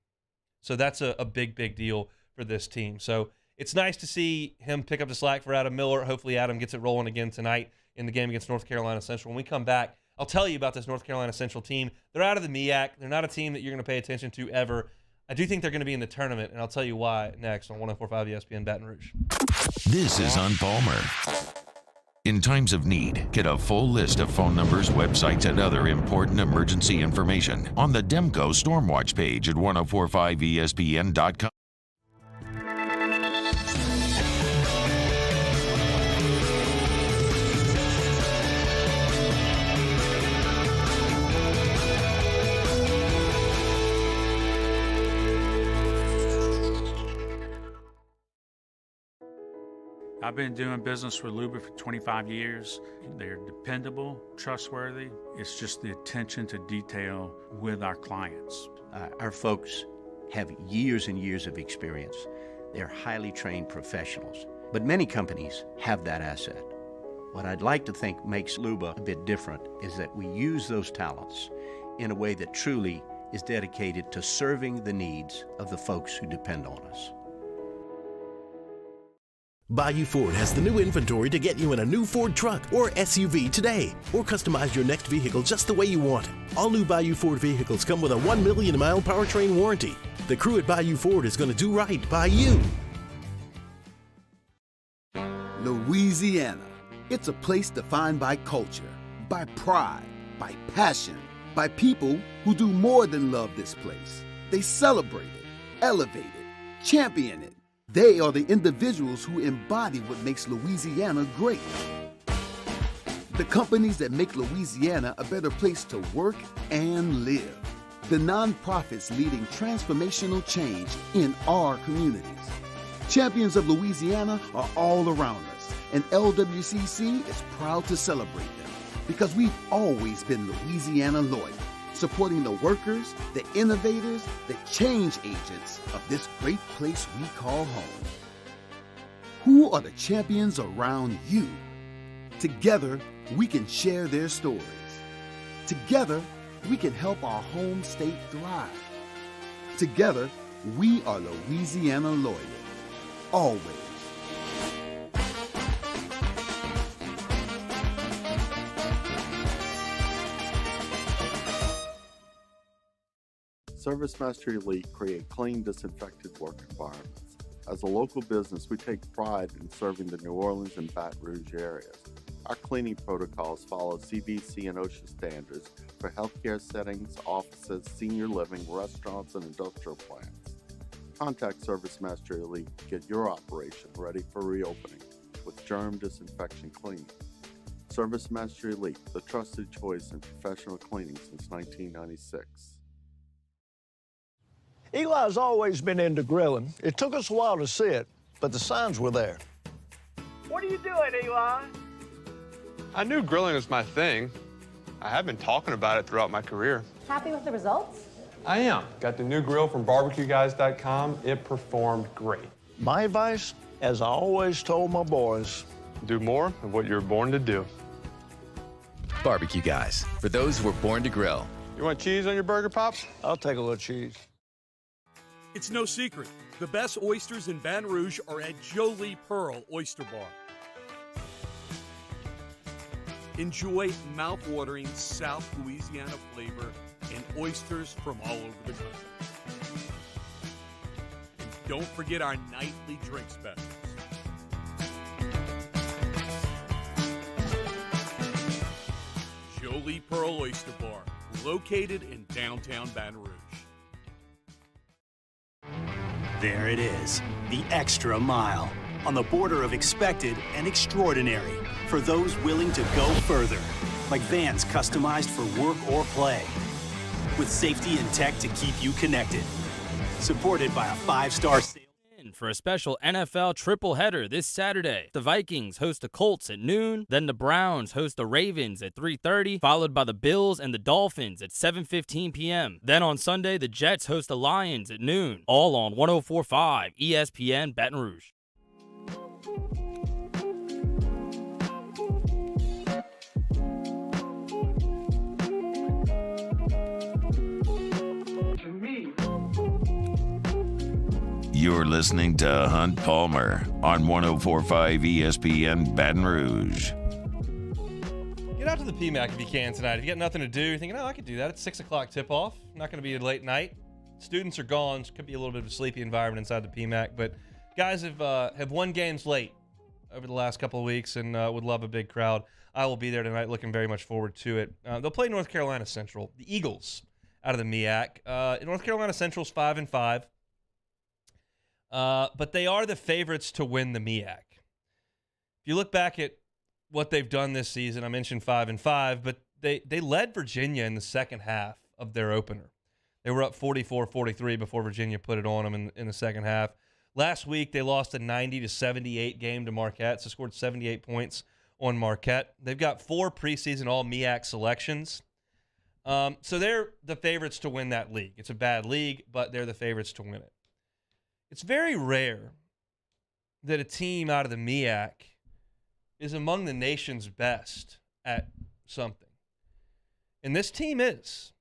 So that's a big, big deal for this team. So it's nice to see him pick up the slack for Adam Miller. Hopefully Adam gets it rolling again tonight in the game against North Carolina Central. When we come back, I'll tell you about this North Carolina Central team. They're out of the MEAC. They're not a team that you're going to pay attention to ever. I do think they're going to be in the tournament, and I'll tell you why next on 104.5 ESPN Baton Rouge.
This is on Palmer. In times of need, get a full list of phone numbers, websites, and other important emergency information on the Demco Stormwatch page at 1045ESPN.com.
I've been doing business with Luba for 25 years. They're dependable, trustworthy. It's just the attention to detail with our clients.
Our folks have years and years of experience. They're highly trained professionals. But many companies have that asset. What I'd like to think makes Luba a bit different is that we use those talents in a way that truly is dedicated to serving the needs of the folks who depend on us.
Bayou Ford has the new inventory to get you in a new Ford truck or SUV today, or customize your next vehicle just the way you want it. All new Bayou Ford vehicles come with a 1 million mile powertrain warranty. The crew at Bayou Ford is going to do right by you.
Louisiana. It's a place defined by culture, by pride, by passion, by people who do more than love this place. They celebrate it, elevate it, champion it. They are the individuals who embody what makes Louisiana great. The companies that make Louisiana a better place to work and live. The nonprofits leading transformational change in our communities. Champions of Louisiana are all around us, and LWCC is proud to celebrate them because we've always been Louisiana loyal, supporting the workers, the innovators, the change agents of this great place we call home. Who are the champions around you? Together, we can share their stories. Together, we can help our home state thrive. Together, we are Louisiana loyal. Always.
Service Mastery Elite create clean, disinfected work environments. As a local business, we take pride in serving the New Orleans and Baton Rouge areas. Our cleaning protocols follow CDC and OSHA standards for healthcare settings, offices, senior living, restaurants, and industrial plants. Contact Service Mastery Elite to get your operation ready for reopening with germ disinfection cleaning. Service Mastery Elite, the trusted choice in professional cleaning since 1996.
Eli's always been into grilling. It took us a while to see it, but the signs were there.
What are you doing, Eli?
I knew grilling was my thing. I have been talking about it throughout my career.
Happy with the results?
I am. Got the new grill from barbecueguys.com. It performed great.
My advice, as I always told my boys,
do more of what you were born to do.
Barbecue Guys, for those who were born to grill.
You want cheese on your burger, Pops?
I'll take a little cheese.
It's no secret. The best oysters in Baton Rouge are at Jolie Pearl Oyster Bar. Enjoy mouth-watering South Louisiana flavor and oysters from all over the country. And don't forget our nightly drink specials. Jolie Pearl Oyster Bar, located in downtown Baton Rouge.
There it is, the extra mile, on the border of expected and extraordinary for those willing to go further, like vans customized for work or play, with safety and tech to keep you connected. Supported by a 5-star sales.
For a special NFL triple header this Saturday. The Vikings host the Colts at noon, then the Browns host the Ravens at 3:30, followed by the Bills and the Dolphins at 7:15 p.m. Then on Sunday, the Jets host the Lions at noon, all on 104.5 ESPN Baton Rouge.
You're listening to Hunt Palmer on 104.5 ESPN Baton Rouge.
Get out to the PMAC if you can tonight. If you got nothing to do, you're thinking, oh, I could do that. It's 6 o'clock tip-off. Not going to be a late night. Students are gone. Could be a little bit of a sleepy environment inside the PMAC. But guys have won games late over the last couple of weeks and would love a big crowd. I will be there tonight. Looking very much forward to it. They'll play North Carolina Central, the Eagles, out of the MEAC. North Carolina Central's 5-5. But they are the favorites to win the MEAC. If you look back at what they've done this season, I mentioned 5-5, but they led Virginia in the second half of their opener. They were up 44-43 before Virginia put it on them in the second half. Last week, they lost a 90-78 game to Marquette, so scored 78 points on Marquette. They've got 4 preseason all-MEAC selections. So they're the favorites to win that league. It's a bad league, but they're the favorites to win it. It's very rare that a team out of the MEAC is among the nation's best at something. And this team is.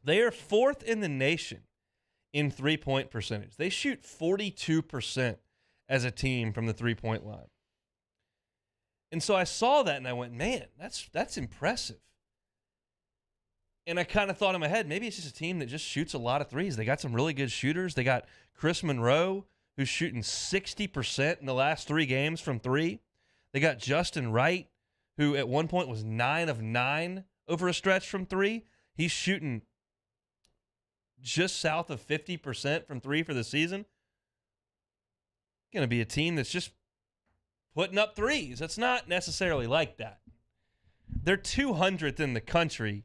They are 4th in the nation in three-point percentage. They shoot 42% as a team from the three-point line. And so I saw that and I went, man, that's impressive. And I kind of thought in my head, maybe it's just a team that just shoots a lot of threes. They got some really good shooters. They got Chris Monroe, who's shooting 60% in the last 3 games from 3. They got Justin Wright, who at one point was 9 of 9 over a stretch from 3. He's shooting just south of 50% from 3 for the season. Going to be a team that's just putting up threes. It's not necessarily like that. They're 200th in the country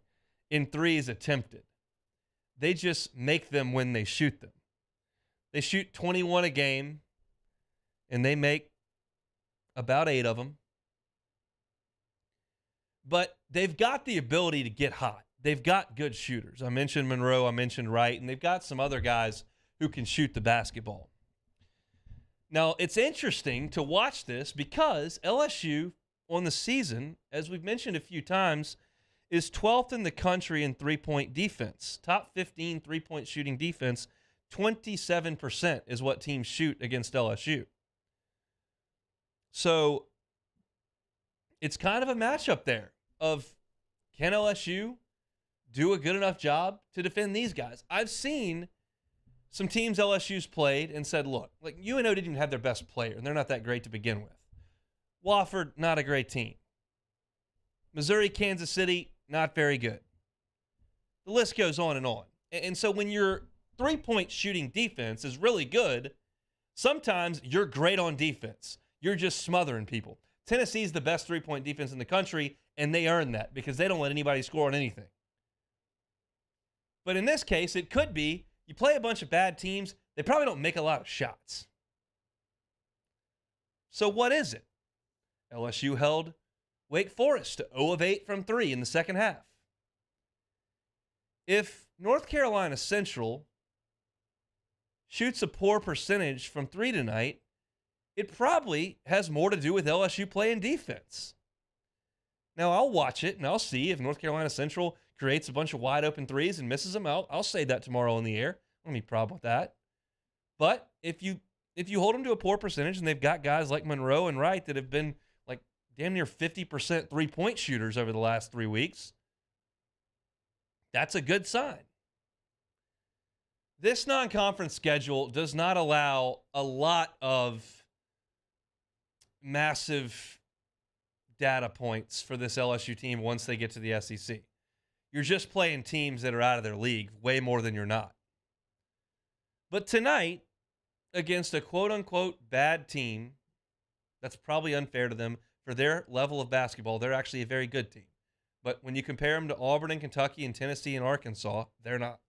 in threes attempted. They just make them when they shoot them. They shoot 21 a game, and they make about 8 of them. But they've got the ability to get hot. They've got good shooters. I mentioned Monroe, I mentioned Wright, and they've got some other guys who can shoot the basketball. Now, it's interesting to watch this because LSU on the season, as we've mentioned a few times, is 12th in the country in three-point defense. Top 15 three-point shooting defense, 27% is what teams shoot against LSU. So it's kind of a matchup there of, can LSU do a good enough job to defend these guys? I've seen some teams LSU's played and said, look, like UNO didn't even have their best player, and they're not that great to begin with. Wofford, not a great team. Missouri, Kansas City, not very good. The list goes on and on. And so when your three-point shooting defense is really good, sometimes you're great on defense. You're just smothering people. Tennessee's the best three-point defense in the country, and they earn that because they don't let anybody score on anything. But in this case, it could be you play a bunch of bad teams, they probably don't make a lot of shots. So what is it? LSU held Wake Forest to 0 of 8 from 3 in the second half. If North Carolina Central shoots a poor percentage from 3 tonight, it probably has more to do with LSU playing defense. Now, I'll watch it, and I'll see if North Carolina Central creates a bunch of wide open threes and misses them out. I'll say that tomorrow on the air. I don't have any problem with that. But if you hold them to a poor percentage and they've got guys like Monroe and Wright that have been like damn near 50% three-point shooters over the last 3 weeks, that's a good sign. This non-conference schedule does not allow a lot of massive data points for this LSU team once they get to the SEC. You're just playing teams that are out of their league way more than you're not. But tonight, against a quote-unquote bad team, that's probably unfair to them. For their level of basketball, they're actually a very good team. But when you compare them to Auburn and Kentucky and Tennessee and Arkansas, they're not.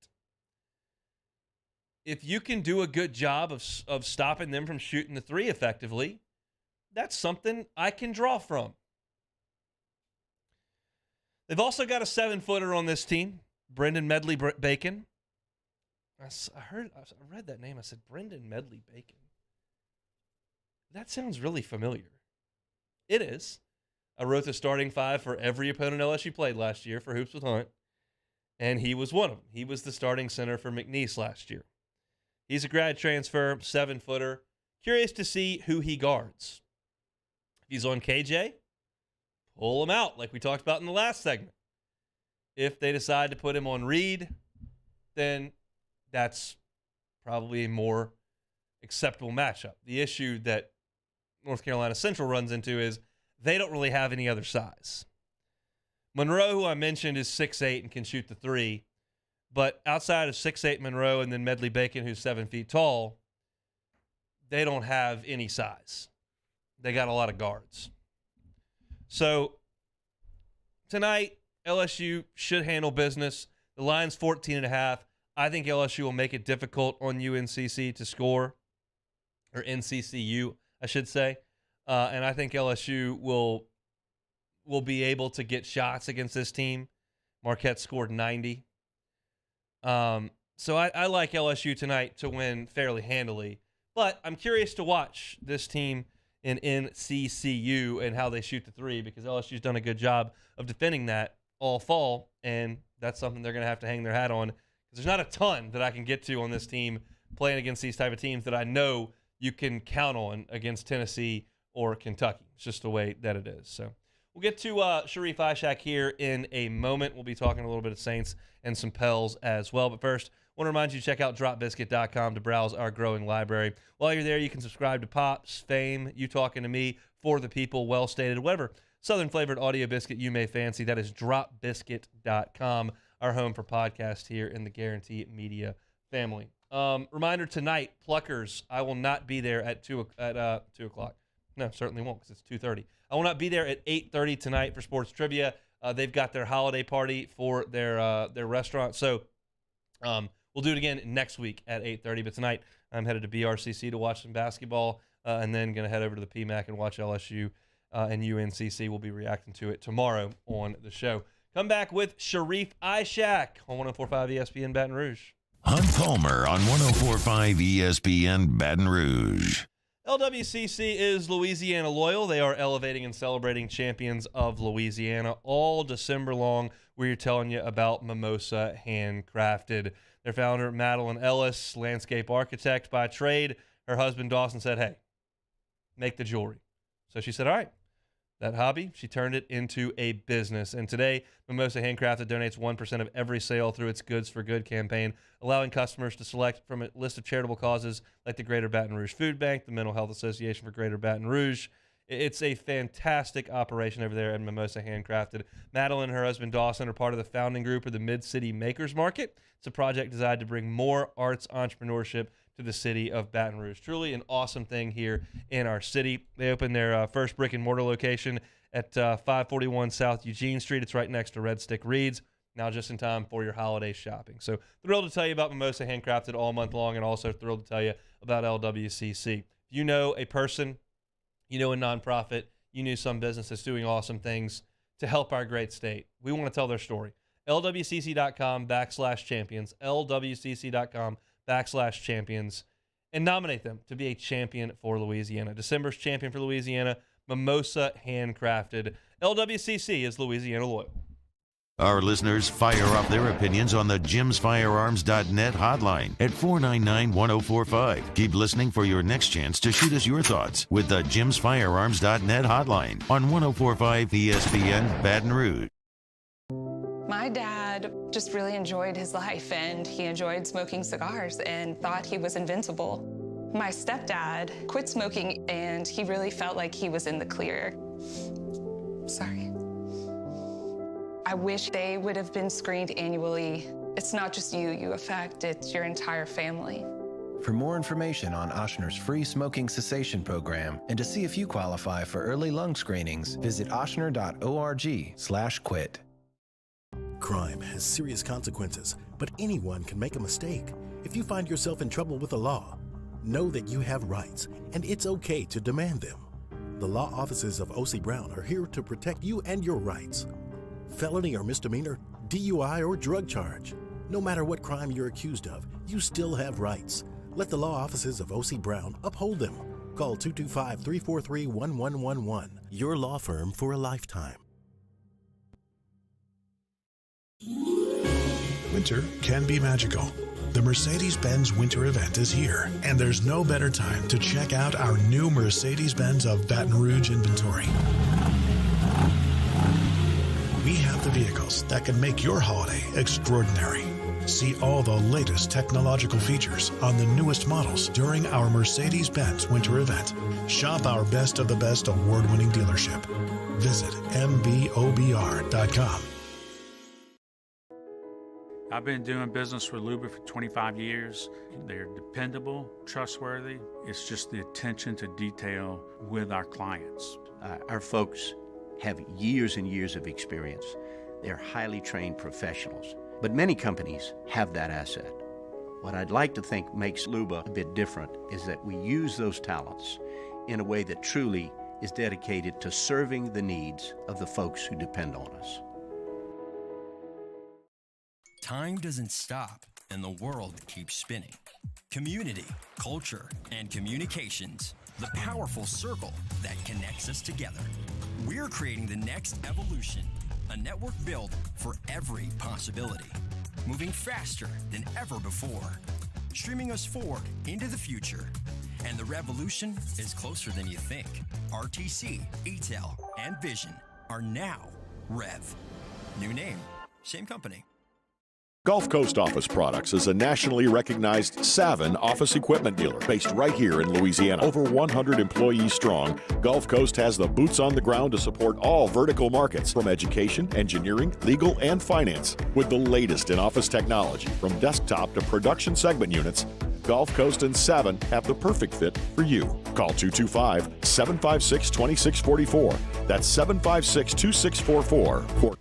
If you can do a good job of stopping them from shooting the three effectively, that's something I can draw from. They've also got a 7-footer on this team, Brendan Medley Bacon. I read that name. I said, Brendan Medley Bacon. That sounds really familiar. It is. I wrote the starting 5 for every opponent LSU played last year for Hoops with Hunt, and he was one of them. He was the starting center for McNeese last year. He's a grad transfer, 7-footer. Curious to see who he guards. If he's on KJ, pull him out like we talked about in the last segment. If they decide to put him on Reed, then that's probably a more acceptable matchup. The issue that North Carolina Central runs into is they don't really have any other size. Monroe, who I mentioned, is 6'8" and can shoot the three. But outside of 6'8" Monroe and then Medley Bacon, who's 7 feet tall, they don't have any size. They got a lot of guards. So tonight, LSU should handle business. The line's 14.5. I think LSU will make it difficult on UNCC to score, or NCCU, I should say. And I think LSU will be able to get shots against this team. Marquette scored 90. So I like LSU tonight to win fairly handily. But I'm curious to watch this team in NCCU and how they shoot the three, because LSU's done a good job of defending that all fall, and that's something they're going to have to hang their hat on, because there's not a ton that I can get to on this team playing against these type of teams that I know you can count on against Tennessee or Kentucky. It's just the way that it is. So we'll get to Sharif Ishak here in a moment. We'll be talking a little bit of Saints and some Pels as well. But first, I want to remind you to check out dropbiscuit.com to browse our growing library. While you're there, you can subscribe to Pops, Fame, You Talking to Me, For the People, Well Stated, whatever Southern-flavored audio biscuit you may fancy. That is dropbiscuit.com, our home for podcasts here in the Guarantee Media family. Reminder tonight, Pluckers, I will not be there at 2 o'clock. No, certainly won't, because it's 2:30. I will not be there at 8:30 tonight for sports trivia. They've got their holiday party for their restaurant. So we'll do it again next week at 8:30. But tonight, I'm headed to BRCC to watch some basketball, and then going to head over to the PMAC and watch LSU and UNCC. We'll be reacting to it tomorrow on the show. Come back with Sharif Ishak on 104.5 ESPN Baton Rouge.
Hunt Palmer on 104.5 ESPN Baton Rouge.
LWCC is Louisiana loyal. They are elevating and celebrating champions of Louisiana all December long. We're telling you about Mimosa Handcrafted. Their founder, Madeline Ellis, landscape architect by trade. Her husband, Dawson, said, hey, make the jewelry. So she said, all right. That hobby, she turned it into a business. And today, Mimosa Handcrafted donates 1% of every sale through its Goods for Good campaign, allowing customers to select from a list of charitable causes like the Greater Baton Rouge Food Bank, the Mental Health Association for Greater Baton Rouge. It's a fantastic operation over there at Mimosa Handcrafted. Madeline and her husband Dawson are part of the founding group of the Mid-City Makers Market. It's a project designed to bring more arts entrepreneurship to the city of Baton Rouge. Truly an awesome thing here in our city. They opened their first brick and mortar location at 541 South Eugene Street. It's right next to Red Stick Reeds. Now just in time for your holiday shopping. So thrilled to tell you about Mimosa Handcrafted all month long, and also thrilled to tell you about LWCC. If you know a person, you know a nonprofit, you knew some business that's doing awesome things to help our great state, we want to tell their story. LWCC.com/champions, LWCC.com/champions, and nominate them to be a champion for Louisiana. December's champion for Louisiana, Mimosa Handcrafted. LWCC is Louisiana loyal.
Our listeners fire off their opinions on the jimsfirearms.net hotline at 499-1045. Keep listening for your next chance to shoot us your thoughts with the jimsfirearms.net hotline on 104.5 ESPN Baton Rouge.
My dad just really enjoyed his life, and he enjoyed smoking cigars and thought he was invincible. My stepdad quit smoking, and he really felt like he was in the clear. Sorry. I wish they would have been screened annually. It's not just you affect, it's your entire family.
For more information on Ochsner's free smoking cessation program and to see if you qualify for early lung screenings, visit ochsner.org/quit.
Crime has serious consequences, but anyone can make a mistake. If you find yourself in trouble with the law, know that you have rights, and it's okay to demand them. The law offices of O.C. Brown are here to protect you and your rights. Felony or misdemeanor, DUI or drug charge. No matter what crime you're accused of, you still have rights. Let the law offices of O.C. Brown uphold them. Call 225-343-1111. Your law firm for a lifetime.
Winter can be magical. The Mercedes-Benz Winter Event is here, and there's no better time to check out our new Mercedes-Benz of Baton Rouge inventory. We have the vehicles that can make your holiday extraordinary. See all the latest technological features on the newest models during our Mercedes-Benz Winter Event. Shop our best of the best award-winning dealership. Visit mbobr.com.
I've been doing business with Luba for 25 years. They're dependable, trustworthy. It's just the attention to detail with our clients.
Our folks have years and years of experience. They're highly trained professionals, but many companies have that asset. What I'd like to think makes Luba a bit different is that we use those talents in a way that truly is dedicated to serving the needs of the folks who depend on us.
Time doesn't stop.
and the world keeps spinning. Community, culture, and communications, the powerful circle that connects us together. We're creating the next evolution, a network built for every possibility, moving faster than ever before, streaming us forward into the future. And the revolution is closer than you think. RTC, ETEL, and Vision are now Rev. New name, same company.
Gulf Coast Office Products is a nationally recognized Savin office equipment dealer based right here in Louisiana. Over 100 employees strong, Gulf Coast has the boots on the ground to support all vertical markets from education, engineering, legal, and finance. With the latest in office technology, from desktop to production segment units, Gulf Coast and Savin have the perfect fit for you. Call 225-756-2644. That's 756-2644.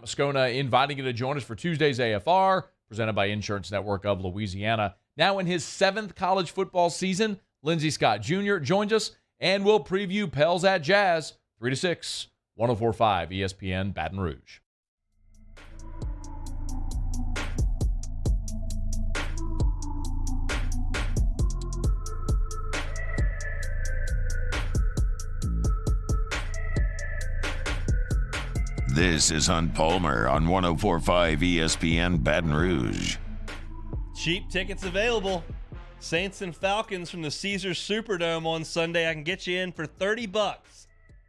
Moscona inviting you to join us for Tuesday's AFR, presented by Insurance Network of Louisiana. Now in his 7th college football season, Lindsey Scott Jr. joins us, and we'll preview Pels at Jazz, 3 to 6, 104.5 ESPN Baton Rouge.
This is Hunt Palmer on 104.5 ESPN Baton Rouge.
Cheap tickets available. Saints and Falcons from the Caesars Superdome on Sunday. I can get you in for $30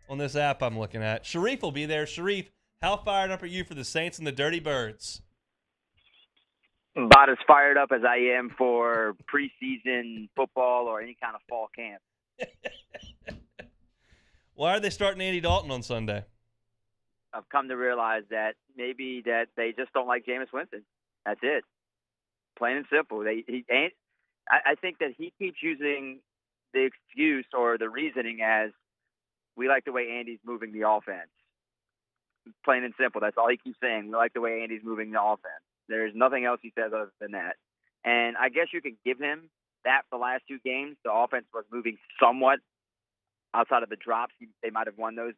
on this app I'm looking at. Sharif will be there. Sharif, how fired up are you for the Saints and the Dirty Birds?
About as fired up as I am for preseason football or any kind of fall camp.
Why are they starting Andy Dalton on Sunday?
I've come to realize that maybe that they just don't like Jameis Winston. That's it. Plain and simple. I think that he keeps using the excuse or the reasoning as we like the way Andy's moving the offense. Plain and simple. That's all he keeps saying. We like the way Andy's moving the offense. There's nothing else he says other than that. And I guess you could give him that for the last 2 games. The offense was moving somewhat outside of the drops. They might have won those.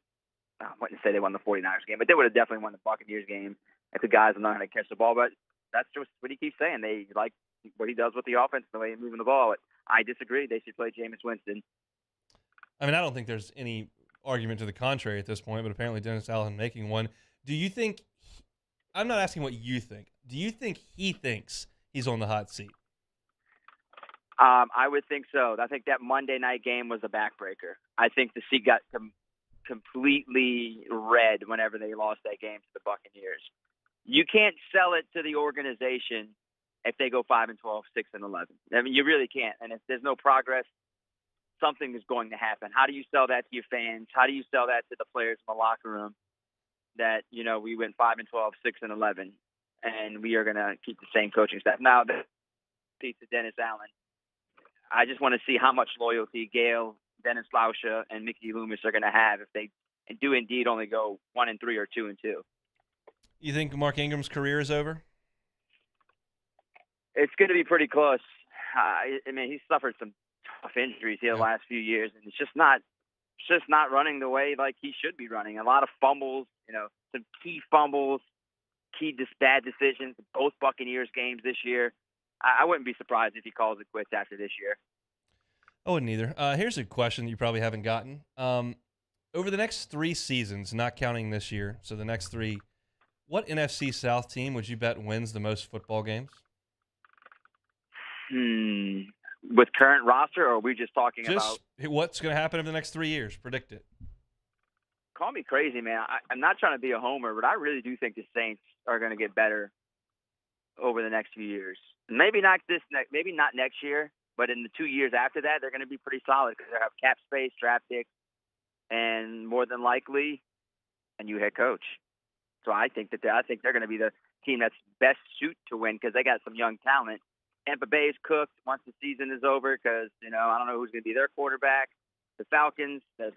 I wouldn't say they won the 49ers game, but they would have definitely won the Buccaneers game if the guys are not going to catch the ball. But that's just what he keeps saying. They like what he does with the offense, the way he's moving the ball. I disagree. They should play Jameis Winston.
I mean, I don't think there's any argument to the contrary at this point, but apparently Dennis Allen making one. Do you think – I'm not asking what you think. Do you think he thinks he's on the hot seat?
I would think so. I think that Monday night game was a backbreaker. I think the seat got completely red whenever they lost that game to the Buccaneers. You can't sell it to the organization if they go 5-12, 6-11. I mean, you really can't. And if there's no progress, something is going to happen. How do you sell that to your fans? How do you sell that to the players in the locker room that, you know, we went 5-12, 6-11, and we are going to keep the same coaching staff? Now, the piece to Dennis Allen, I just want to see how much loyalty Gail, Dennis Lauscha, and Mickey Loomis are going to have if they do indeed only go 1-3 or 2-2.
You think Mark Ingram's career is over?
It's going to be pretty close. I mean, he's suffered some tough injuries here the last few years, and it's just not running the way like he should be running. A lot of fumbles, you know, some key fumbles, bad decisions. Both Buccaneers games this year. I wouldn't be surprised if he calls it quits after this year.
I wouldn't either. Here's a question that you probably haven't gotten. Over the next 3 seasons, not counting this year, so the next 3, what NFC South team would you bet wins the most football games?
With current roster, or are we just talking about
what's going to happen in the next 3 years? Predict it.
Call me crazy, man. I'm not trying to be a homer, but I really do think the Saints are going to get better over the next few years. Maybe not next year, but in the 2 years after that, they're going to be pretty solid because they have cap space, draft picks, and more than likely a new head coach. So I think they're going to be the team that's best suited to win because they got some young talent. Tampa Bay is cooked once the season is over because, you know, I don't know who's going to be their quarterback. The Falcons, the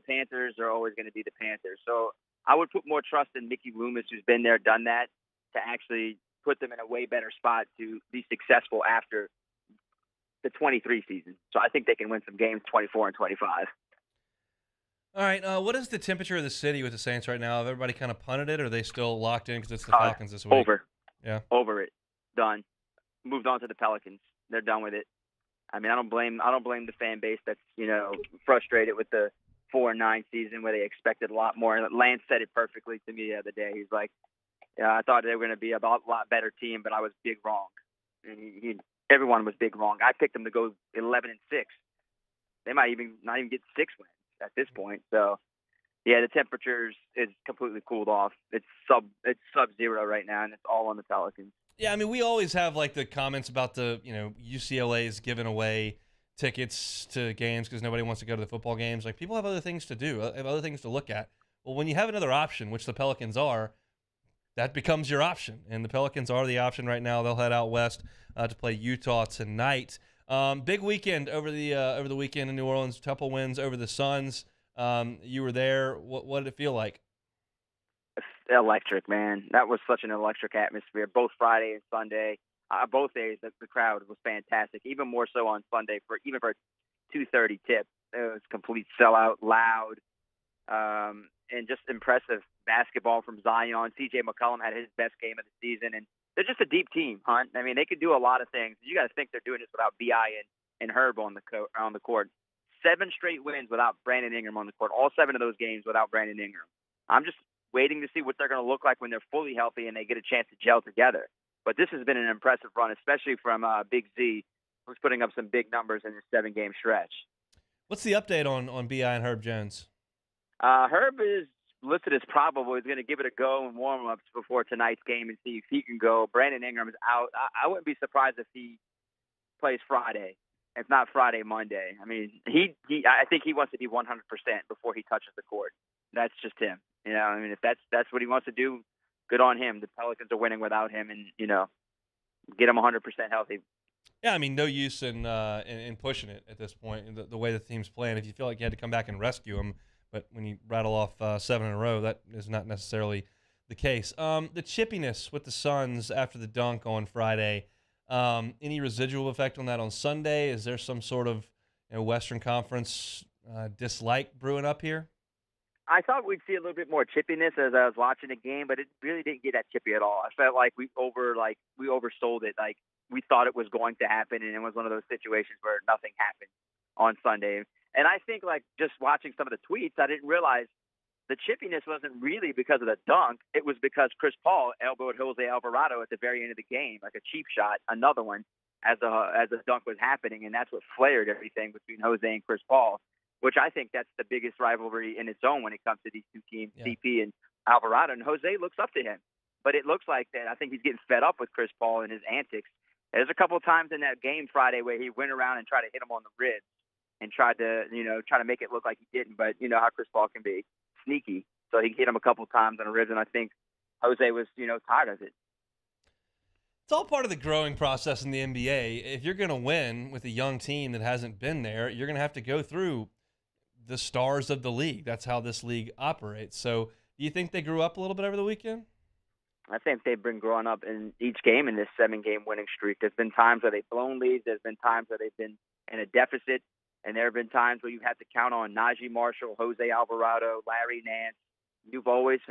Panthers are always going to be the Panthers. So I would put more trust in Mickey Loomis, who's been there, done that, to actually put them in a way better spot to be successful after the 23 season. So I think they can win some games 24 and 25.
All right. What is the temperature of the city with the Saints right now? Have everybody kind of punted it, or are they still locked in because it's the Falcons this week?
Over.
Yeah.
Over it. Done. moved on to the Pelicans. They're done with it. I mean, I don't blame the fan base that's, frustrated with the 4-9 season where they expected a lot more. And Lance said it perfectly to me the other day. He's like, I thought they were going to be a lot better team, but I was big wrong. And everyone was big wrong. I picked them to go 11-6. They might not even get 6 wins at this point. So, yeah, the temperatures is completely cooled off. It's sub-zero right now, and it's all on the Pelicans.
Yeah, I mean, we always have like the comments about the UCLA's giving away tickets to games because nobody wants to go to the football games. Like, people have other things to do, have other things to look at. Well, when you have another option, which the Pelicans are, that becomes your option, and the Pelicans are the option right now. They'll head out west to play Utah tonight. Big weekend over the weekend in New Orleans. Couple wins over the Suns. You were there. What did it feel like?
Electric, man. That was such an electric atmosphere, both Friday and Sunday. Both days, the crowd was fantastic, even more so on Sunday for a 2:30 tip. It was complete sellout, loud, and just impressive basketball from Zion. CJ McCollum had his best game of the season, and they're just a deep team, Hunt. I mean, they could do a lot of things. You got to think they're doing this without B.I. and Herb on the court. 7 straight wins without Brandon Ingram on the court. All 7 of those games without Brandon Ingram. I'm just waiting to see what they're going to look like when they're fully healthy and they get a chance to gel together. But this has been an impressive run, especially from Big Z, who's putting up some big numbers in this 7-game stretch.
What's the update on B.I. and Herb Jones?
Herb is listed as probable. He's going to give it a go in warm-ups before tonight's game and see if he can go. Brandon Ingram is out. I wouldn't be surprised if he plays Friday. If not Friday, Monday. I mean, I think he wants to be 100% before he touches the court. That's just him. I mean, if that's what he wants to do, good on him. The Pelicans are winning without him, and get him 100% healthy.
Yeah, I mean, no use in pushing it at this point. The way the team's playing, if you feel like you had to come back and rescue him, but when you rattle off 7 in a row, that is not necessarily the case. The chippiness with the Suns after the dunk on Friday. Any residual effect on that on Sunday? Is there some sort of Western Conference dislike brewing up here?
I thought we'd see a little bit more chippiness as I was watching the game, but it really didn't get that chippy at all. I felt like we oversold it. Like we thought it was going to happen, and it was one of those situations where nothing happened on Sunday. And I think like just watching some of the tweets, I didn't realize the chippiness wasn't really because of the dunk. It was because Chris Paul elbowed Jose Alvarado at the very end of the game, like a cheap shot, another one, as the dunk was happening, and that's what flared everything between Jose and Chris Paul, which I think that's the biggest rivalry in its own when it comes to these two teams, CP and Alvarado. And Jose looks up to him, but it looks like that I think he's getting fed up with Chris Paul and his antics. There's a couple of times in that game Friday where he went around and tried to hit him on the ribs and tried to make it look like he didn't, but you know how Chris Paul can be sneaky. So he hit him a couple of times on the ribs, and I think Jose was, tired of it.
It's all part of the growing process in the NBA. If you're going to win with a young team that hasn't been there, you're going to have to go through the stars of the league. That's how this league operates. So do you think they grew up a little bit over the weekend?
I think they've been growing up in each game in this 7-game winning streak. There's been times where they've blown leads. There's been times where they've been in a deficit. And there have been times where you have to count on Najee Marshall, Jose Alvarado, Larry Nance. You're always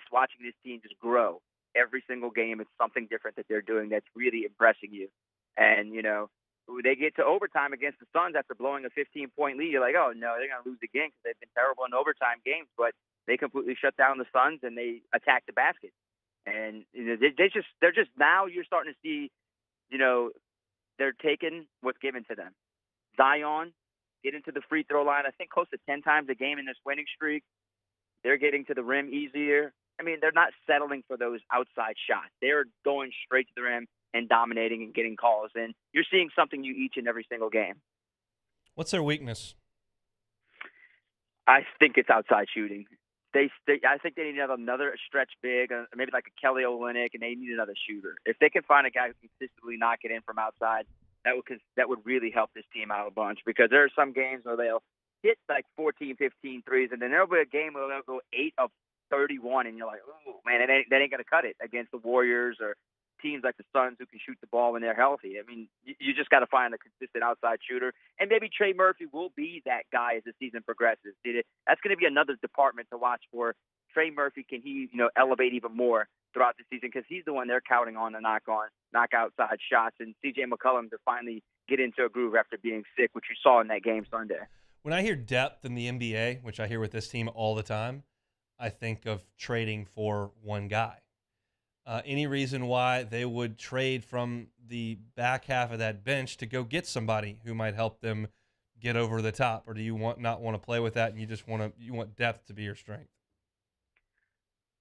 watching this team just grow. Every single game, it's something different that they're doing that's really impressing you. And, they get to overtime against the Suns after blowing a 15-point lead. You're like, oh, no, they're going to lose again because they've been terrible in overtime games. But they completely shut down the Suns and they attack the basket. And they're just now you're starting to see, they're taking what's given to them. Zion getting to the free throw line, I think close to 10 times a game in this winning streak. They're getting to the rim easier. I mean, they're not settling for those outside shots. They're going straight to the rim and dominating and getting calls. And you're seeing something new each and every single game.
What's their weakness?
I think it's outside shooting. I think they need another stretch big, maybe like a Kelly Olynyk, and they need another shooter. If they can find a guy who can consistently knock it in from outside, that would really help this team out a bunch, because there are some games where they'll hit like 14, 15 threes, and then there'll be a game where they'll go 8 of 31, and you're like, oh, man, that ain't going to cut it against the Warriors or teams like the Suns who can shoot the ball when they're healthy. I mean, you just got to find a consistent outside shooter, and maybe Trey Murphy will be that guy as the season progresses. That's going to be another department to watch for. Trey Murphy, can he, elevate even more throughout the season because he's the one they're counting on to knock outside shots, and C.J. McCollum to finally get into a groove after being sick, which you saw in that game Sunday.
When I hear depth in the NBA, which I hear with this team all the time, I think of trading for one guy. Any reason why they would trade from the back half of that bench to go get somebody who might help them get over the top, or do you not want to play with that and you want depth to be your strength?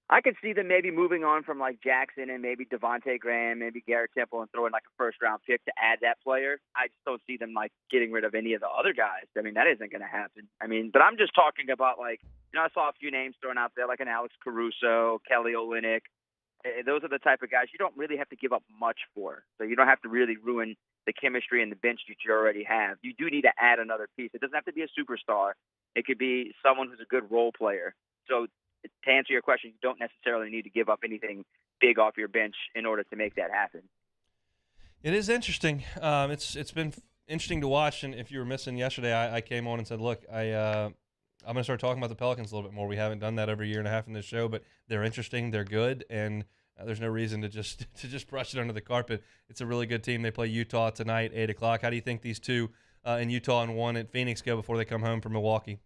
I could see them maybe moving on from like Jackson and maybe Devontae Graham, maybe Garrett Temple, and throwing like a first-round pick to add that player. I just don't see them like getting rid of any of the other guys. I mean, that isn't going to happen. I mean, but I'm just talking about like, I saw a few names thrown out there like an Alex Caruso, Kelly Olynyk. Those are the type of guys you don't really have to give up much for. So you don't have to really ruin the chemistry and the bench that you already have. You do need to add another piece. It doesn't have to be a superstar. It could be someone who's a good role player. So to answer your question, you don't necessarily need to give up anything big off your bench in order to make that happen.
It is interesting. It's been interesting to watch. And if you were missing yesterday, I came on and said, look, I'm going to start talking about the Pelicans a little bit more. We haven't done that every year and a half in this show, but they're interesting. They're good. And there's no reason to just brush it under the carpet. It's a really good team. They play Utah tonight, 8 o'clock. How do you think these two in Utah and one at Phoenix go before they come home from Milwaukee?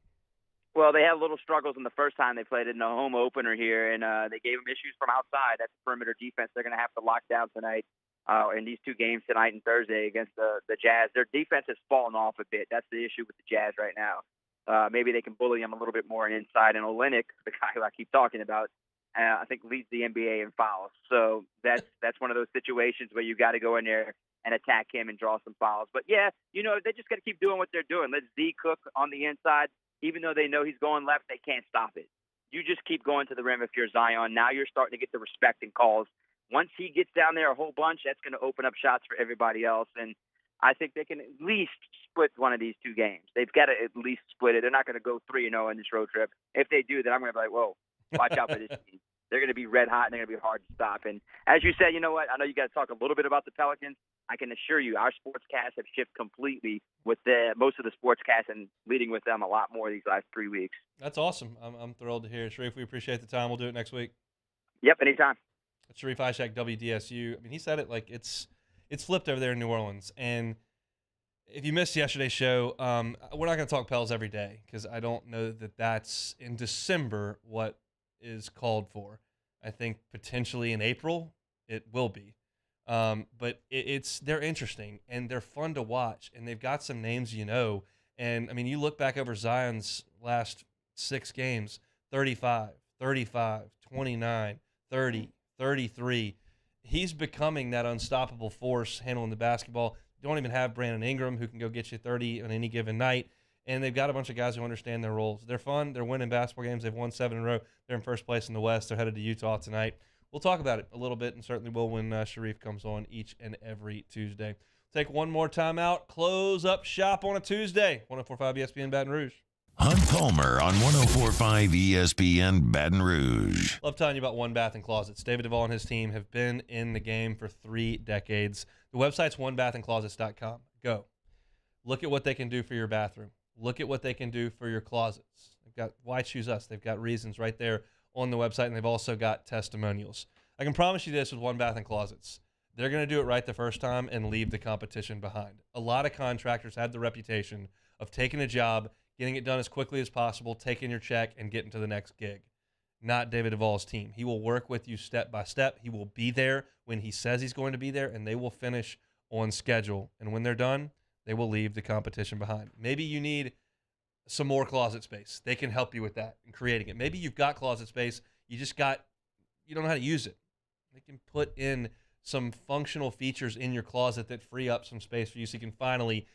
Well, they had little struggles in the first time they played in the home opener here, and they gave them issues from outside. That's perimeter defense they're going to have to lock down tonight in these two games tonight and Thursday against the Jazz. Their defense has fallen off a bit. That's the issue with the Jazz right now. Maybe they can bully them a little bit more inside. And Olynyk, the guy who I keep talking about, I think leads the NBA in fouls. So that's one of those situations where you got to go in there and attack him and draw some fouls. But, yeah, they just got to keep doing what they're doing. Let Z cook on the inside. Even though they know he's going left, they can't stop it. You just keep going to the rim if you're Zion. Now you're starting to get the respect and calls. Once he gets down there a whole bunch, that's going to open up shots for everybody else. And I think they can at least split one of these two games. They've got to at least split it. They're not going to go 3-0 in this road trip. If they do, then I'm going to be like, whoa, watch out for this team. They're going to be red hot, and they're going to be hard to stop. And as you said, you know what? I know you got to talk a little bit about the Pelicans. I can assure you our sportscasts have shifted completely with most of the sportscasts and leading with them a lot more these last 3 weeks.
That's awesome. I'm thrilled to hear it. Sharif, we appreciate the time. We'll do it next week.
Yep, anytime.
Sharif Ishak, WDSU. I mean, he said it like it's flipped over there in New Orleans. And if you missed yesterday's show, we're not going to talk Pels every day because I don't know that that's in December what is called for. I think potentially in April it will be. But they're interesting and they're fun to watch and they've got some names and I mean you look back over Zion's last 6 games, 35, 29, 30, 33. He's becoming that unstoppable force handling the basketball. You don't even have Brandon Ingram who can go get you 30 on any given night. And they've got a bunch of guys who understand their roles. They're fun. They're winning basketball games. They've won 7 in a row. They're in first place in the West. They're headed to Utah tonight. We'll talk about it a little bit and certainly will when Sharif comes on each and every Tuesday. Take one more time out. Close up shop on a Tuesday. 104.5 ESPN Baton Rouge.
Hunt Palmer on 104.5 ESPN Baton Rouge.
Love telling you about One Bath and Closets. David Duvall and his team have been in the game for 3 decades. The website's onebathandclosets.com. Go. Look at what they can do for your bathroom. Look at what they can do for your closets. They've got Why Choose Us. They've got reasons right there on the website, and they've also got testimonials. I can promise you this with One Bath and Closets. They're going to do it right the first time and leave the competition behind. A lot of contractors have the reputation of taking a job, getting it done as quickly as possible, taking your check, and getting to the next gig. Not David Duvall's team. He will work with you step by step. He will be there when he says he's going to be there, and they will finish on schedule. And when they're done, they will leave the competition behind. Maybe you need some more closet space. They can help you with that and creating it. Maybe you've got closet space. You don't know how to use it. They can put in some functional features in your closet that free up some space for you so you can finally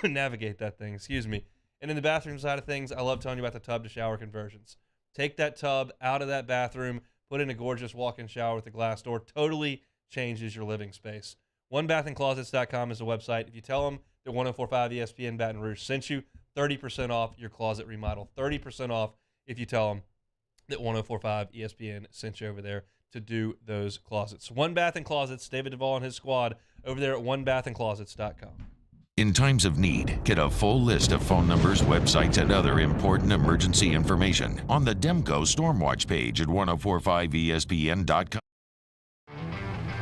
navigate that thing. Excuse me. And in the bathroom side of things, I love telling you about the tub to shower conversions. Take that tub out of that bathroom, put in a gorgeous walk-in shower with a glass door. Totally changes your living space. OneBathAndClosets.com is the website. If you tell them that 104.5 ESPN Baton Rouge sent you, 30% off your closet remodel. 30% off if you tell them that 104.5 ESPN sent you over there to do those closets. One Bath and Closets, David Duvall and his squad over there at OneBathAndClosets.com.
In times of need, get a full list of phone numbers, websites, and other important emergency information on the Demco Stormwatch page at 1045ESPN.com.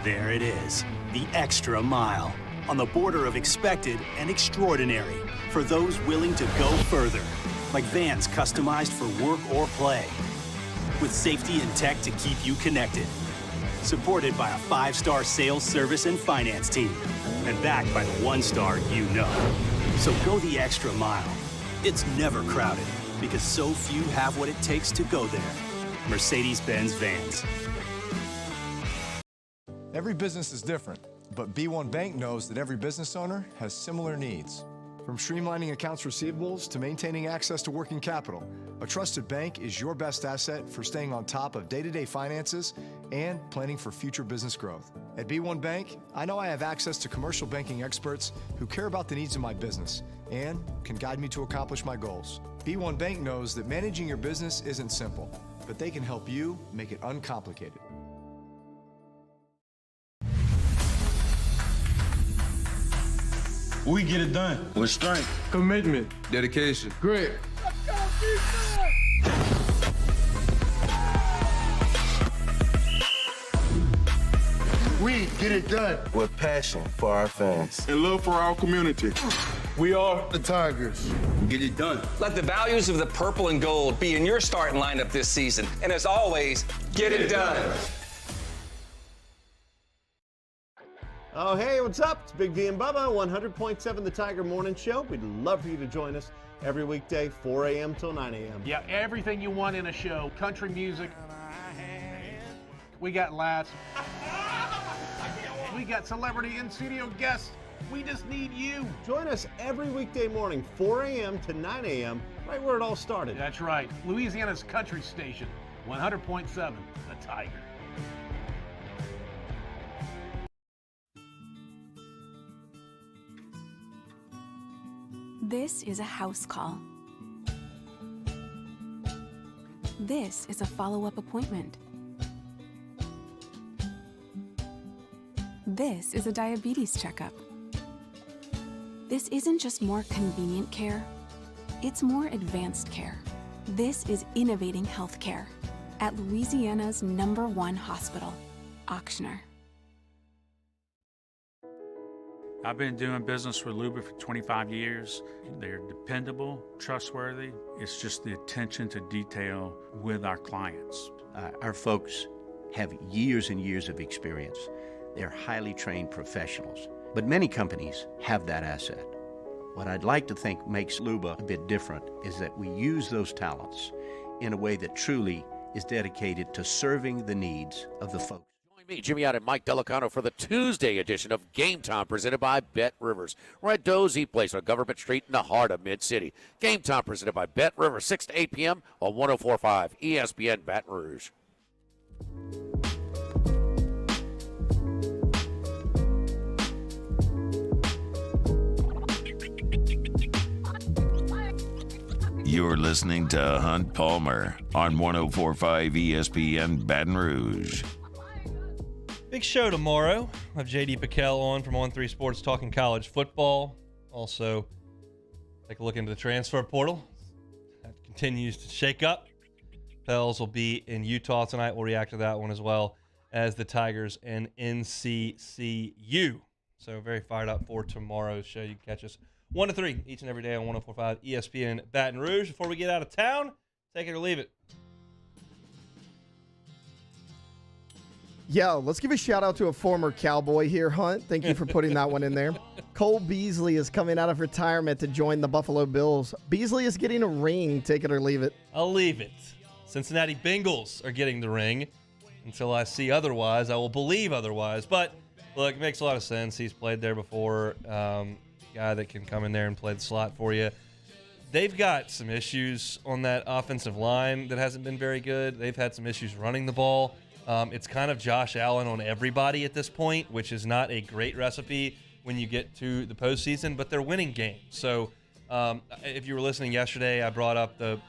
There it is, the extra mile, on the border of expected and extraordinary, for those willing to go further, like vans customized for work or play, with safety and tech to keep you connected. Supported by a 5-star sales, service, and finance team, and backed by the 1-star you know. So go the extra mile. It's never crowded, because so few have what it takes to go there. Mercedes-Benz Vans.
Every business is different, but B1 Bank knows that every business owner has similar needs. From streamlining accounts receivables to maintaining access to working capital, a trusted bank is your best asset for staying on top of day-to-day finances and planning for future business growth. At B1 Bank, I know I have access to commercial banking experts who care about the needs of my business and can guide me to accomplish my goals. B1 Bank knows that managing your business isn't simple, but they can help you make it uncomplicated.
We get it done with strength, commitment, dedication, grit. We get it done with passion for our fans and love for our community. We are the Tigers. Get it done.
Let the values of the purple and gold be in your starting lineup this season. And as always, get it done.
Oh, hey, what's up? It's Big D and Bubba, 100.7 The Tiger Morning Show. We'd love for you to join us every weekday, 4 a.m. till 9 a.m.
Yeah, everything you want in a show. Country music. We got laughs. We got celebrity in-studio guests. We just need you.
Join us every weekday morning, 4 a.m. to 9 a.m., right where it all started.
That's right. Louisiana's country station, 100.7 The Tiger.
This is a house call. This is a follow-up appointment. This is a diabetes checkup. This isn't just more convenient care, it's more advanced care. This is innovating healthcare at Louisiana's #1 hospital, Ochsner.
I've been doing business with Luba for 25 years. They're dependable, trustworthy. It's just the attention to detail with our clients.
Our folks have years and years of experience. They're highly trained professionals. But many companies have that asset. What I'd like to think makes Luba a bit different is that we use those talents in a way that truly is dedicated to serving the needs of the folks.
Me, Jimmy Out and Mike Delicano for the Tuesday edition of Game Time presented by Bet Rivers. We're at Dozy Place on Government Street in the heart of Mid-City. Game Time presented by Bet Rivers, 6 to 8 p.m. on 104.5 ESPN Baton Rouge.
You're listening to Hunt Palmer on 104.5 ESPN Baton Rouge.
Big show tomorrow. We'll have JD Piquel on from On3 Sports talking college football. Also, take a look into the transfer portal. That continues to shake up. Pels will be in Utah tonight. We'll react to that one as well as the Tigers and NCCU. So very fired up for tomorrow's show. You can catch us 1 to 3 each and every day on 104.5 ESPN Baton Rouge. Before we get out of town, take it or leave it.
Yo, let's give a shout out to a former Cowboy here, Hunt. Thank you for putting that one in there. Cole Beasley is coming out of retirement to join the Buffalo Bills. Beasley is getting a ring. Take it or leave it.
I'll leave it. Cincinnati Bengals are getting the ring. Until I see otherwise, I will believe otherwise. But, look, it makes a lot of sense. He's played there before. Guy that can come in there and play the slot for you. They've got some issues on that offensive line that hasn't been very good. They've had some issues running the ball. It's kind of Josh Allen on everybody at this point, which is not a great recipe when you get to the postseason, but they're winning games. So if you were listening yesterday, I brought up the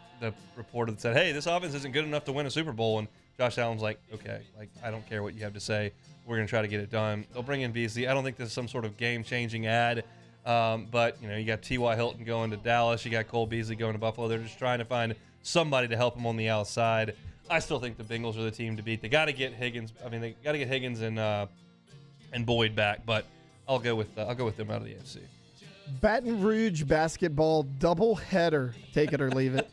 reporter that said, hey, this offense isn't good enough to win a Super Bowl. And Josh Allen's like, okay, like I don't care what you have to say. We're going to try to get it done. They'll bring in Beasley. I don't think this is some sort of game-changing ad. But, you know, you got T.Y. Hilton going to Dallas. You got Cole Beasley going to Buffalo. They're just trying to find somebody to help them on the outside. I still think the Bengals are the team to beat. They got to get Higgins. I mean, they got to get Higgins and and Boyd back, but I'll go with them out of the AFC.
Baton Rouge basketball doubleheader. Take it or leave it.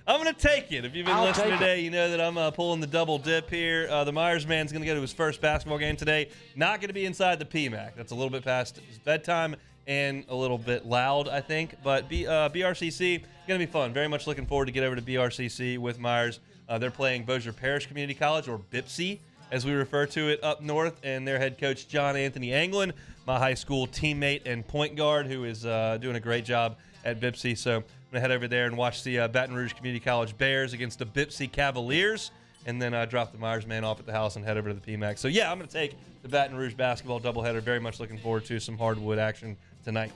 I'm going to take it. If you've been listening today, you know that I'm pulling the double dip here. The Myers man's going to go to his first basketball game today. Not going to be inside the PMAC. That's a little bit past his bedtime and a little bit loud, I think. But BRCC, going to be fun. Very much looking forward to get over to BRCC with Myers. They're playing Bossier Parish Community College, or BIPC, as we refer to it up north, and their head coach, John Anthony Anglin, my high school teammate and point guard, who is doing a great job at BIPC. So I'm going to head over there and watch the Baton Rouge Community College Bears against the BIPC Cavaliers, and then drop the Myers man off at the house and head over to the PMAC. So, yeah, I'm going to take the Baton Rouge basketball doubleheader. Very much looking forward to some hardwood action tonight.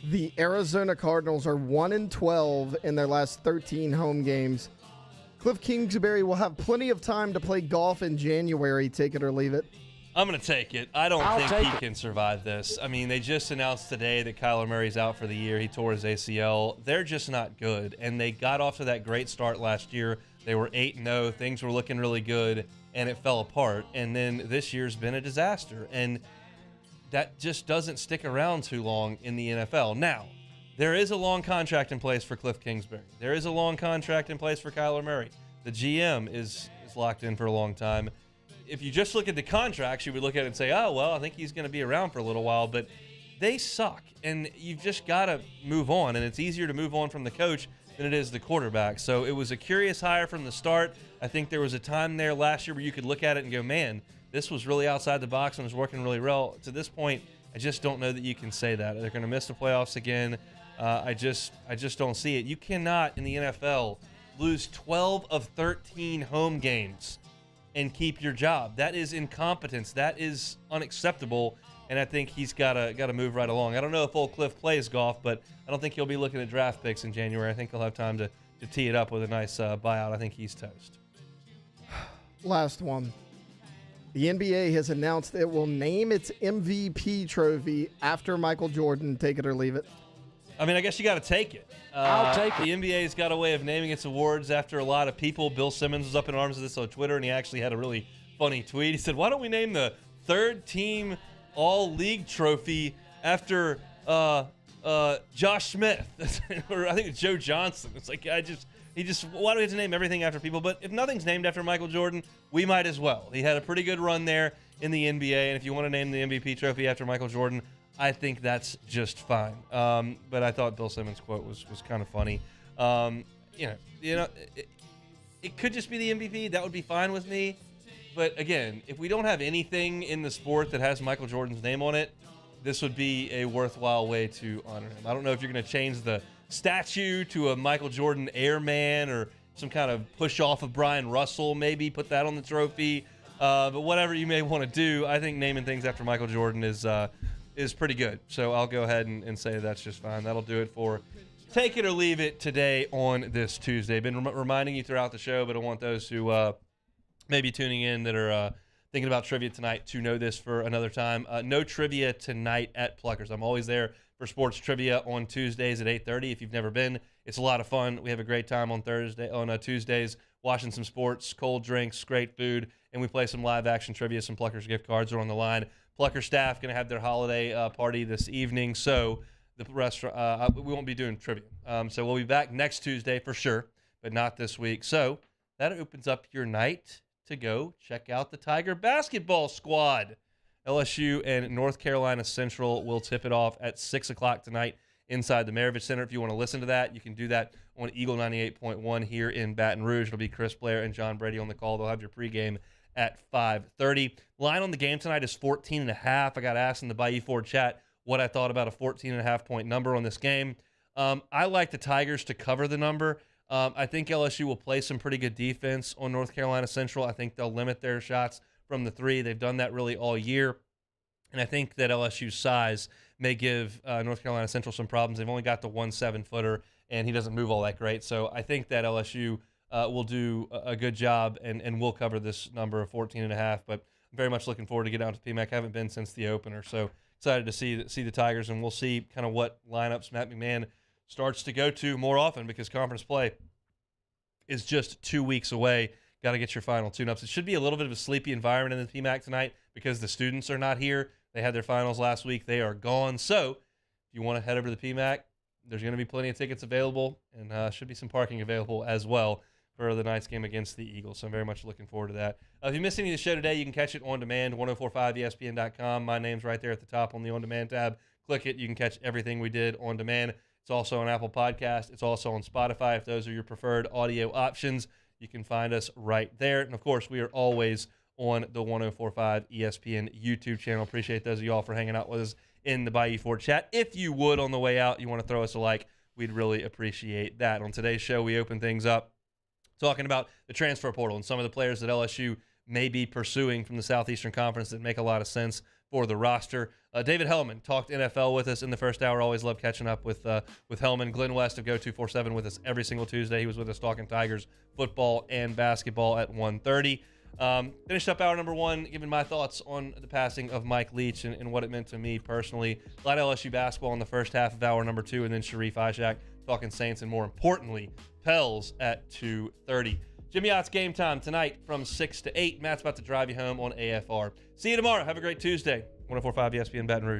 The Arizona Cardinals are 1-12 in their last 13 home games. Cliff Kingsbury will have plenty of time to play golf in January. Take it or leave it.
I'm going to take it. I don't think he can survive this. I mean, they just announced today that Kyler Murray's out for the year. He tore his ACL. They're just not good, and they got off to that great start last year. They were 8-0. Things were looking really good, and it fell apart. And then this year's been a disaster, and that just doesn't stick around too long in the NFL. Now, there is a long contract in place for Cliff Kingsbury. There is a long contract in place for Kyler Murray. The GM is locked in for a long time. If you just look at the contracts, you would look at it and say, oh, well, I think he's going to be around for a little while. But they suck, and you've just got to move on. And it's easier to move on from the coach than it is the quarterback. So it was a curious hire from the start. I think there was a time there last year where you could look at it and go, man, this was really outside the box and was working really well. To this point, I just don't know that you can say that. They're going to miss the playoffs again. I just don't see it. You cannot, in the NFL, lose 12 of 13 home games and keep your job. That is incompetence. That is unacceptable, and I think he's got to move right along. I don't know if old Cliff plays golf, but I don't think he'll be looking at draft picks in January. I think he'll have time to tee it up with a nice buyout. I think he's toast.
Last one. The NBA has announced it will name its MVP trophy after Michael Jordan. Take it or leave it.
I mean, I guess you got to take it.
I'll take it.
The NBA's got a way of naming its awards after a lot of people. Bill Simmons was up in arms of this on Twitter, and he actually had a really funny tweet. He said, why don't we name the third team all-league trophy after Josh Smith? Or I think it's Joe Johnson. It's like, why do we have to name everything after people? But if nothing's named after Michael Jordan, we might as well. He had a pretty good run there in the NBA, and if you want to name the MVP trophy after Michael Jordan, I think that's just fine. But I thought Bill Simmons' quote was kind of funny. It could just be the MVP. That would be fine with me. But again, if we don't have anything in the sport that has Michael Jordan's name on it, this would be a worthwhile way to honor him. I don't know if you're going to change the statue to a Michael Jordan Airman or some kind of push off of Brian Russell, maybe put that on the trophy. But whatever you may want to do, I think naming things after Michael Jordan is pretty good. So I'll go ahead and say that's just fine. That'll do it for Take It or Leave It today on this Tuesday. Been reminding you throughout the show, but I want those who may be tuning in that are thinking about trivia tonight to know this for another time. No trivia tonight at Pluckers. I'm always there for sports trivia on Tuesdays at 8:30. If you've never been, it's a lot of fun. We have a great time on Tuesdays, watching some sports, cold drinks, great food, and we play some live action trivia. Some Pluckers gift cards are on the line. Plucker staff going to have their holiday party this evening, so the restaurant we won't be doing trivia. So we'll be back next Tuesday for sure, but not this week. So that opens up your night to go check out the Tiger basketball squad. LSU and North Carolina Central will tip it off at 6 o'clock tonight inside the Maravich Center. If you want to listen to that, you can do that on Eagle 98.1 here in Baton Rouge. It'll be Chris Blair and John Brady on the call. They'll have your pregame at 5:30. Line on the game tonight is 14.5. I got asked in the Bayou Ford chat what I thought about a 14.5 point number on this game. I like the Tigers to cover the number. I think LSU will play some pretty good defense on North Carolina Central. I think they'll limit their shots from the three. They've done that really all year. And I think that LSU's size may give North Carolina Central some problems. They've only got the 1 7-footer, and he doesn't move all that great. So I think that LSU will do a good job and will cover this number of 14.5. But I'm very much looking forward to getting out to PMAC. I haven't been since the opener. So excited to see the Tigers, and we'll see kind of what lineups Matt McMahon starts to go to more often because conference play is just 2 weeks away. Got to get your final tune-ups. It should be a little bit of a sleepy environment in the PMAC tonight. because the students are not here. They had their finals last week. They are gone. So if you want to head over to the PMAC, there's going to be plenty of tickets available, and should be some parking available as well for the night's game against the Eagles. So I'm very much looking forward to that. If you missed any of the show today, you can catch it on demand, 1045ESPN.com. My name's right there at the top on the On Demand tab. Click it. You can catch everything we did on demand. It's also on Apple Podcast. It's also on Spotify. If those are your preferred audio options, you can find us right there. And, of course, we are always on the 1045 ESPN YouTube channel. Appreciate those of y'all for hanging out with us in the Bayou Ford chat. If you would, on the way out, you want to throw us a like, we'd really appreciate that. On today's show, we open things up talking about the transfer portal and some of the players that LSU may be pursuing from the Southeastern Conference that make a lot of sense for the roster. David Helman talked NFL with us in the first hour. Always love catching up with Helman. Glenn West of Go247 with us every single Tuesday. He was with us talking Tigers football and basketball at 1:30. Finished up hour number one, giving my thoughts on the passing of Mike Leach and what it meant to me personally. A lot of LSU basketball in the first half of hour number two, and then Sharif Ishak talking Saints, and more importantly, Pels at 2:30. Jimmy Ott's Game Time tonight from 6 to 8. Matt's about to drive you home on AFR. See you tomorrow. Have a great Tuesday. 1045 ESPN Baton Rouge.